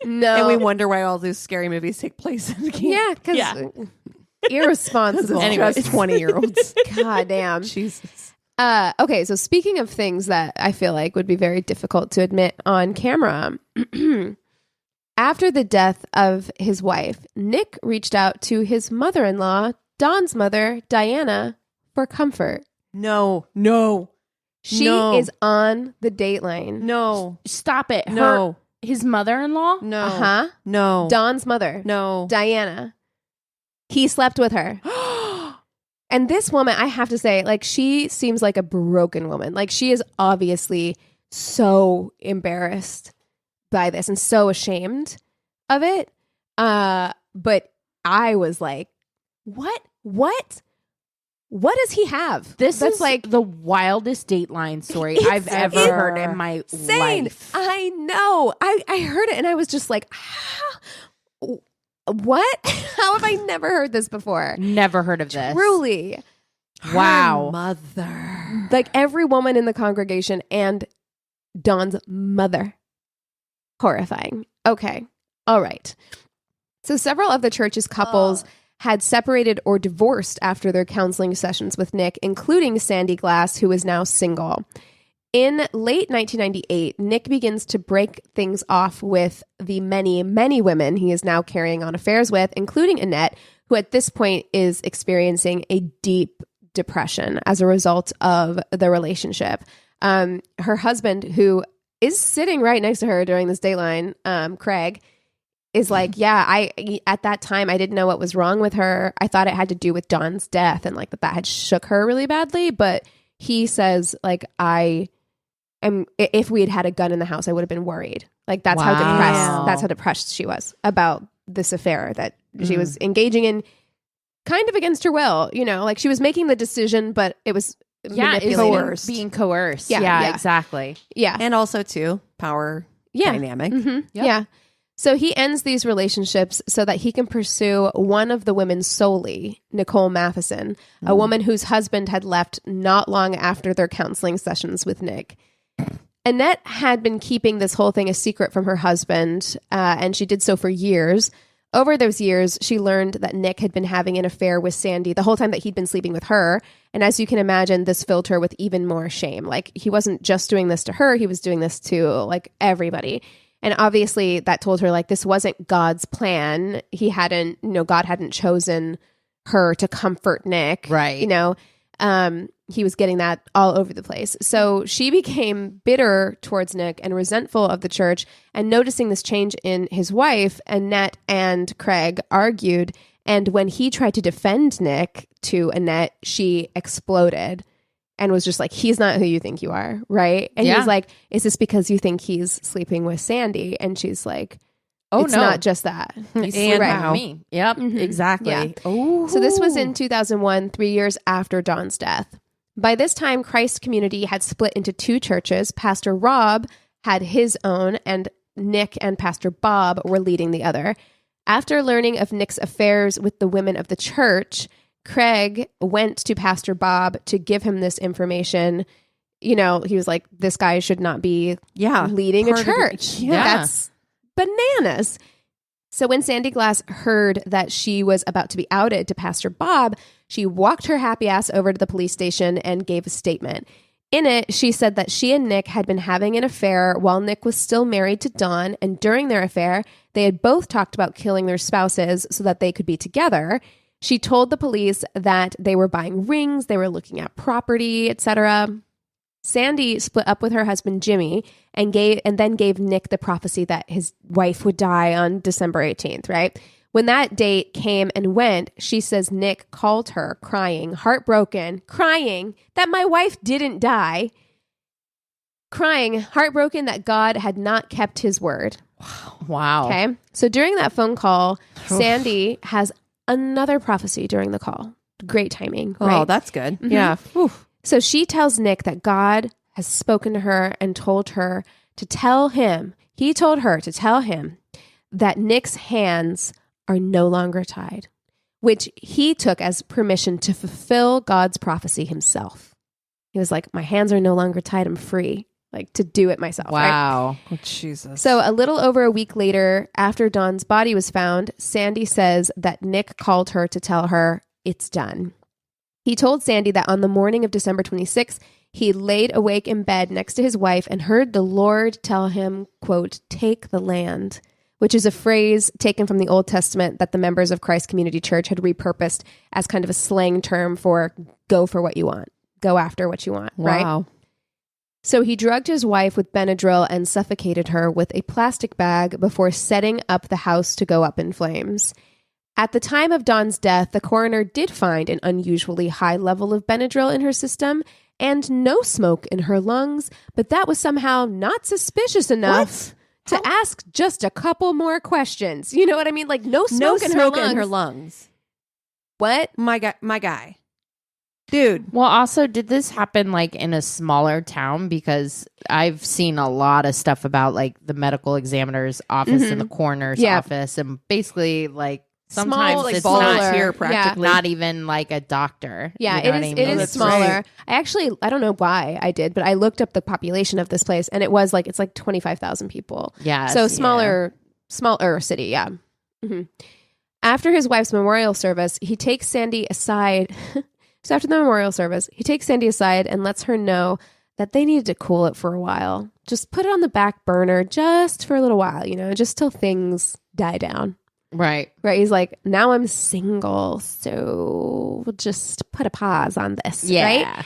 No. And we wonder why all those scary movies take place in the camp. Yeah, because irresponsible. Anyways. Just 20-year-olds. God damn. Jesus. Okay, so speaking of things that I feel like would be very difficult to admit on camera, after the death of his wife, Nick reached out to his mother-in-law, Dawn's mother, Diana, for comfort. No. She No. is on the Dateline. No. Stop it. No. His mother-in-law? No. Uh-huh. No. Dawn's mother, No. Diana. He slept with her. And this woman, I have to say, like, she seems like a broken woman. Like, she is obviously so embarrassed by this and so ashamed of it. But I was like, what does he have? This That's is like the wildest Dateline story I've ever heard in my insane. life. I know. I heard it and I was just like, what? How have I never heard this before? Never heard of this. Truly. Wow. Her mother. Like every woman in the congregation and Dawn's mother. Horrifying. Okay. All right. So several of the church's couples had separated or divorced after their counseling sessions with Nick, including Sandy Glass, who is now single. In late 1998, Nick begins to break things off with the many, many women he is now carrying on affairs with, including Annette, who at this point is experiencing a deep depression as a result of the relationship. Her husband, who is sitting right next to her during this Dateline, Craig, is like, yeah, at that time, I didn't know what was wrong with her. I thought it had to do with Dawn's death and like that had shook her really badly. But he says, like, if we had had a gun in the house, I would have been worried. Like that's how depressed she was about this affair that she was engaging in kind of against her will, you know, like she was making the decision, but it was coerced. Being coerced. Yeah, exactly. Yeah. And also too, power dynamic. Mm-hmm. Yep. Yeah. So he ends these relationships so that he can pursue one of the women solely, Nicole Matheson, a woman whose husband had left not long after their counseling sessions with Nick. Annette had been keeping this whole thing a secret from her husband, and she did so for years. Over those years, she learned that Nick had been having an affair with Sandy the whole time that he'd been sleeping with her. And as you can imagine, this filled her with even more shame. Like, he wasn't just doing this to her, he was doing this to, like, everybody. And obviously, that told her, like, this wasn't God's plan. God hadn't chosen her to comfort Nick. Right. You know, he was getting that all over the place. So she became bitter towards Nick and resentful of the church. And noticing this change in his wife, Annette and Craig argued. And when he tried to defend Nick to Annette, she exploded and was just like, he's not who you think you are, right? And he was like, is this because you think he's sleeping with Sandy? And she's like, oh, it's not just that. He's sleeping with me. Yep, exactly. Yeah. Oh, so this was in 2001, 3 years after Dawn's death. By this time, Christ Community had split into two churches. Pastor Rob had his own, and Nick and Pastor Bob were leading the other. After learning of Nick's affairs with the women of the church, Craig went to Pastor Bob to give him this information. You know, he was like, this guy should not be leading a church. That's bananas. So when Sandy Glass heard that she was about to be outed to Pastor Bob, she walked her happy ass over to the police station and gave a statement. In it, she said that she and Nick had been having an affair while Nick was still married to Dawn, and during their affair, they had both talked about killing their spouses so that they could be together. She told the police that they were buying rings, they were looking at property, etc. Sandy split up with her husband Jimmy and then gave Nick the prophecy that his wife would die on December 18th, right? When that date came and went, she says Nick called her crying, heartbroken, crying that my wife didn't die, crying, heartbroken that God had not kept his word. Wow. Okay. So during that phone call, Sandy has another prophecy during the call. Great timing. Right? Oh, that's good. Mm-hmm. Yeah. Oof. So she tells Nick that God has spoken to her and told her to tell him, he told her to tell him that Nick's hands are no longer tied, which he took as permission to fulfill God's prophecy himself. He was like, my hands are no longer tied. I'm free, like to do it myself. Wow. Right? Oh, Jesus. So a little over a week later, after Dawn's body was found, Sandy says that Nick called her to tell her it's done. He told Sandy that on the morning of December 26th, he laid awake in bed next to his wife and heard the Lord tell him, quote, take the land, which is a phrase taken from the Old Testament that the members of Christ Community Church had repurposed as kind of a slang term for go for what you want, go after what you want, right? Wow. So he drugged his wife with Benadryl and suffocated her with a plastic bag before setting up the house to go up in flames. At the time of Dawn's death, the coroner did find an unusually high level of Benadryl in her system and no smoke in her lungs, but that was somehow not suspicious enough to ask just a couple more questions. You know what I mean? Like no smoke, in her lungs. What? My guy. Dude. Well, also, did this happen like in a smaller town? Because I've seen a lot of stuff about like the medical examiner's office and the coroner's office and basically like Sometimes small, like it's volunteer not, practically. not even like a doctor. Yeah, You know what I it mean? is That's smaller. right. I don't know why I did, but I looked up the population of this place, and it's like 25,000 people. Yeah. So smaller city. Yeah. hmm After his wife's memorial service, he takes Sandy aside. So after the memorial service, he takes Sandy aside and lets her know that they needed to cool it for a while. Just put it on the back burner just for a little while, just till things die down. Right. Right. He's like, now I'm single, so we'll just put a pause on this. Yeah. Right.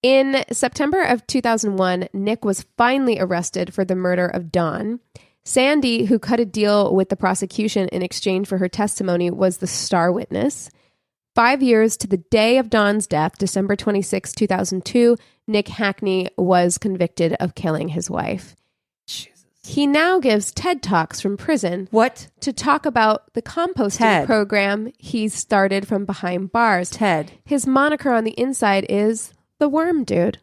In September of 2001, Nick was finally arrested for the murder of Dawn. Sandy, who cut a deal with the prosecution in exchange for her testimony, was the star witness. 5 years to the day of Dawn's death, December 26, 2002, Nick Hackney was convicted of killing his wife. He now gives TED Talks from prison. What? To talk about the composting TED. program he started from behind bars. Ted. His moniker on the inside is the Worm Dude.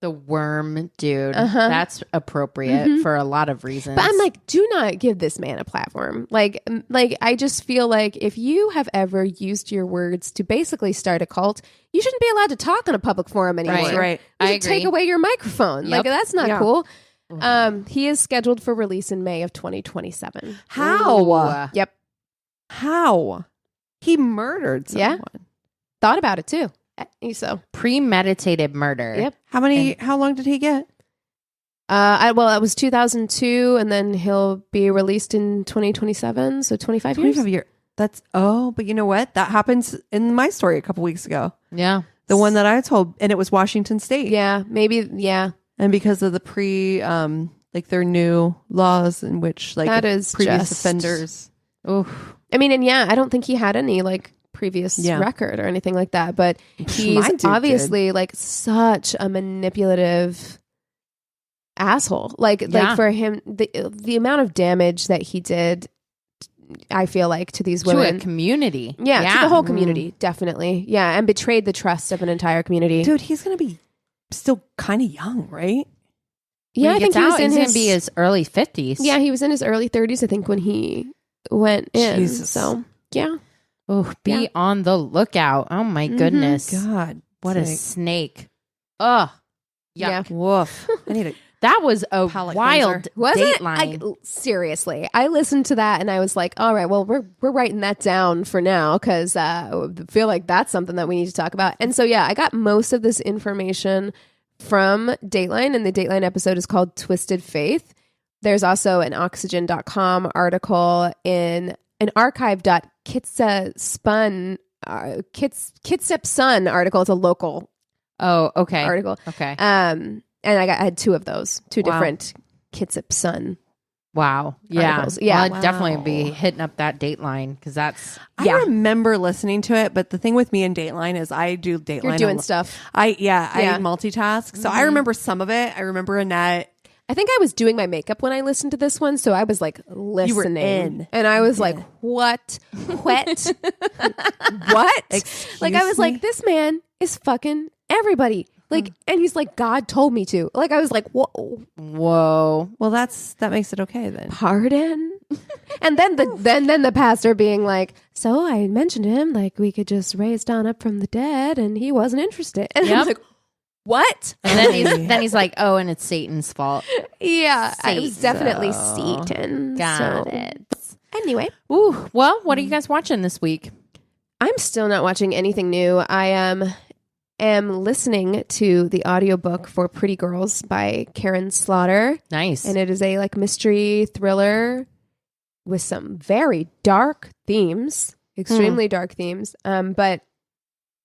The Worm Dude. Uh-huh. That's appropriate for a lot of reasons. But I'm like, do not give this man a platform. Like I just feel like if you have ever used your words to basically start a cult, you shouldn't be allowed to talk on a public forum anymore. Right. You I should take agree. away your microphone. Yep. Like that's not Yeah. cool. He is scheduled for release in May of 2027. How? Ooh. Yep. How? He murdered Yeah. someone. Thought about it too. So Premeditated murder. Yep. How long did he get? well, it was 2002, and then he'll be released in 2027, so 25 years. 25 years. But you know what? That happens in my story a couple weeks ago. Yeah. The one that I told, and it was Washington State. Yeah, maybe. Yeah, And because of the their new laws in which like that is previous just offenders. Oof. I mean, and yeah, I don't think he had any like previous Yeah. record or anything like that, but My he's dude obviously like such a manipulative asshole. Like for him, the amount of damage that he did, I feel like to these To women, a community. yeah, to the whole community, definitely, yeah, and betrayed the trust of an entire community. Dude, he's going to be still kind of young, right? Yeah, When I think he was in he's his gonna be his early 50s. yeah, he was in his early 30s, I think, when he went in. Jesus. So yeah, Oh, be Yeah. on the lookout. Oh my goodness. God. What a sake. snake. Ugh. yeah. Yuck. Woof. I need a That was a Palate wild cleanser. Was it? dateline. Seriously, I listened to that and I was like, all right, well, we're writing that down for now because I feel like that's something that we need to talk about. And so, yeah, I got most of this information from Dateline, and the Dateline episode is called Twisted Faith. There's also an Oxygen.com article in an archive.kitsepsun article. It's a local Oh, okay. article. Okay. And I had two of those, two Wow. different Kitsepsun. Wow. Yeah. articles. Yeah. Well, I'd definitely be Wow. hitting up that Dateline because that's Yeah. I remember listening to it, but the thing with me and Dateline is I do Dateline. You're a doing lot. stuff. I Yeah. multitask. So I remember some of it. I remember Annette. I think I was doing my makeup when I listened to this one, so I was like listening, in. and I was like, "What? What? What?" Like I was like, "This man is fucking everybody." Like, and he's like, "God told me to." Like I was like, "Whoa, whoa. Well, that makes it okay then. pardon?" And then the pastor being like, "So I mentioned to him like we could just raise Don up from the dead, and he wasn't interested." And I Yep. was like, "What?" And then he's like, oh, and it's Satan's fault. Yeah, it was Satan. definitely Satan. Got So, it. anyway. Ooh. Well, what are you guys watching this week? I'm still not watching anything new. I am listening to the audiobook for Pretty Girls by Karen Slaughter, Nice. and it is a like mystery thriller with some very dark themes, extremely dark themes. But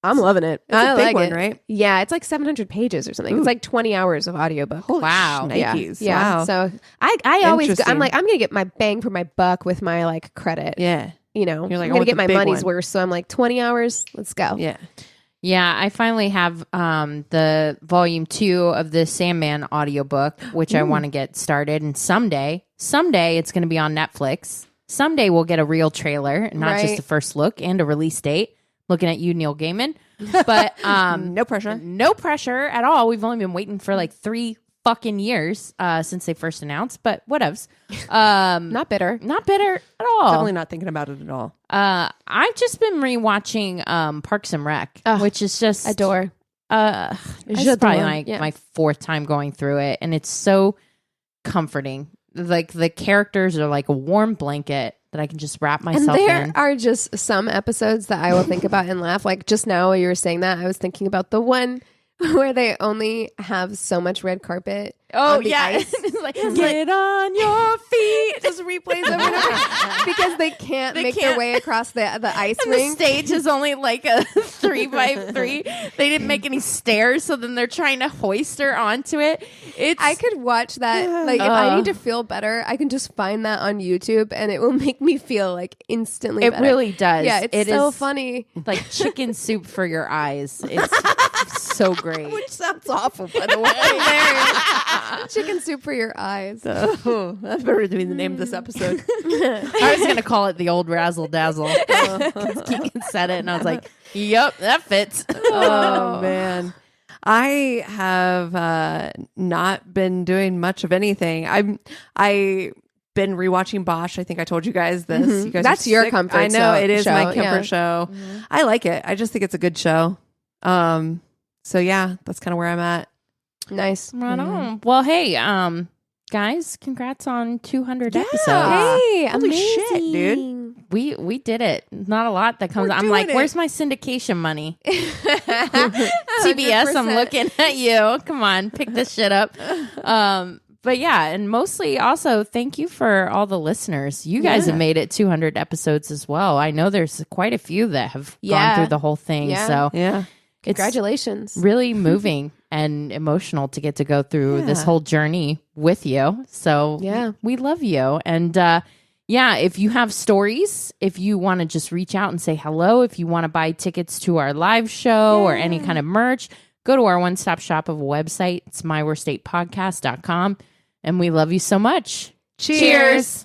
I'm loving it. It's I a big like one, it. right? Yeah, it's like 700 pages or something. Ooh. It's like 20 hours of audiobook. Holy Wow. shnikes. Yeah. Wow. So I always I'm Interesting. like I'm gonna get my bang for my buck with my like credit. Yeah. You know, You're like, I'm I gonna want get the my big money's one. worth. So I'm like 20 hours. Let's go. Yeah. Yeah, I finally have the volume 2 of the Sandman audiobook, which I want to get started. And someday it's going to be on Netflix. Someday we'll get a real trailer, not Right. just a first look and a release date. Looking at you, Neil Gaiman. But No pressure. no pressure at all. We've only been waiting for like 3 fucking years since they first announced, but whatevs. Not bitter. Not bitter at all. Definitely not thinking about it at all. I've just been rewatching Parks and Rec, which is just adore. It's probably my fourth time going through it, and it's so comforting. Like the characters are like a warm blanket that I can just wrap myself in. And there are just some episodes that I will think about and laugh. Like just now while you were saying that, I was thinking about the one where they only have so much red carpet. Oh, on the yeah. ice. It's like, get on your feet. Just replays over and over because they can't make their way across the ice and rink. The stage is only like a 3x3. They didn't make any stairs, so then they're trying to hoist her onto it. I could watch that. Like, if I need to feel better, I can just find that on YouTube, and it will make me feel like instantly better. It really does. Yeah, it's so funny. Like chicken soup for your eyes. It's so great. Which sounds awful, by the way. Chicken soup for your eyes. Oh, that's better to be the name of this episode. I was going to call it the Old Razzle Dazzle. Keegan said it, and I was like, yep, that fits. Oh, man. I have not been doing much of anything. I've been rewatching Bosch. I think I told you guys this. Mm-hmm. You guys That's your comfort. I know it is show. my comfort show. Mm-hmm. I like it. I just think it's a good show. So yeah, that's kind of where I'm at. Nice. Right on. Well, hey, guys, congrats on 200 episodes. Hey, Holy amazing. shit, dude. We did it. Not a lot that comes. I'm like, where's my syndication money? TBS, I'm looking at you. Come on, pick this shit up. But yeah, and mostly also thank you for all the listeners. You guys have made it 200 episodes as well. I know there's quite a few that have gone through the whole thing. Yeah. So yeah, congratulations. It's really moving and emotional to get to go through this whole journey with you. So we love you. And if you have stories, if you want to just reach out and say hello, if you want to buy tickets to our live show or any kind of merch, go to our one-stop shop of a website. It's myworstatepodcast.com. And we love you so much. Cheers.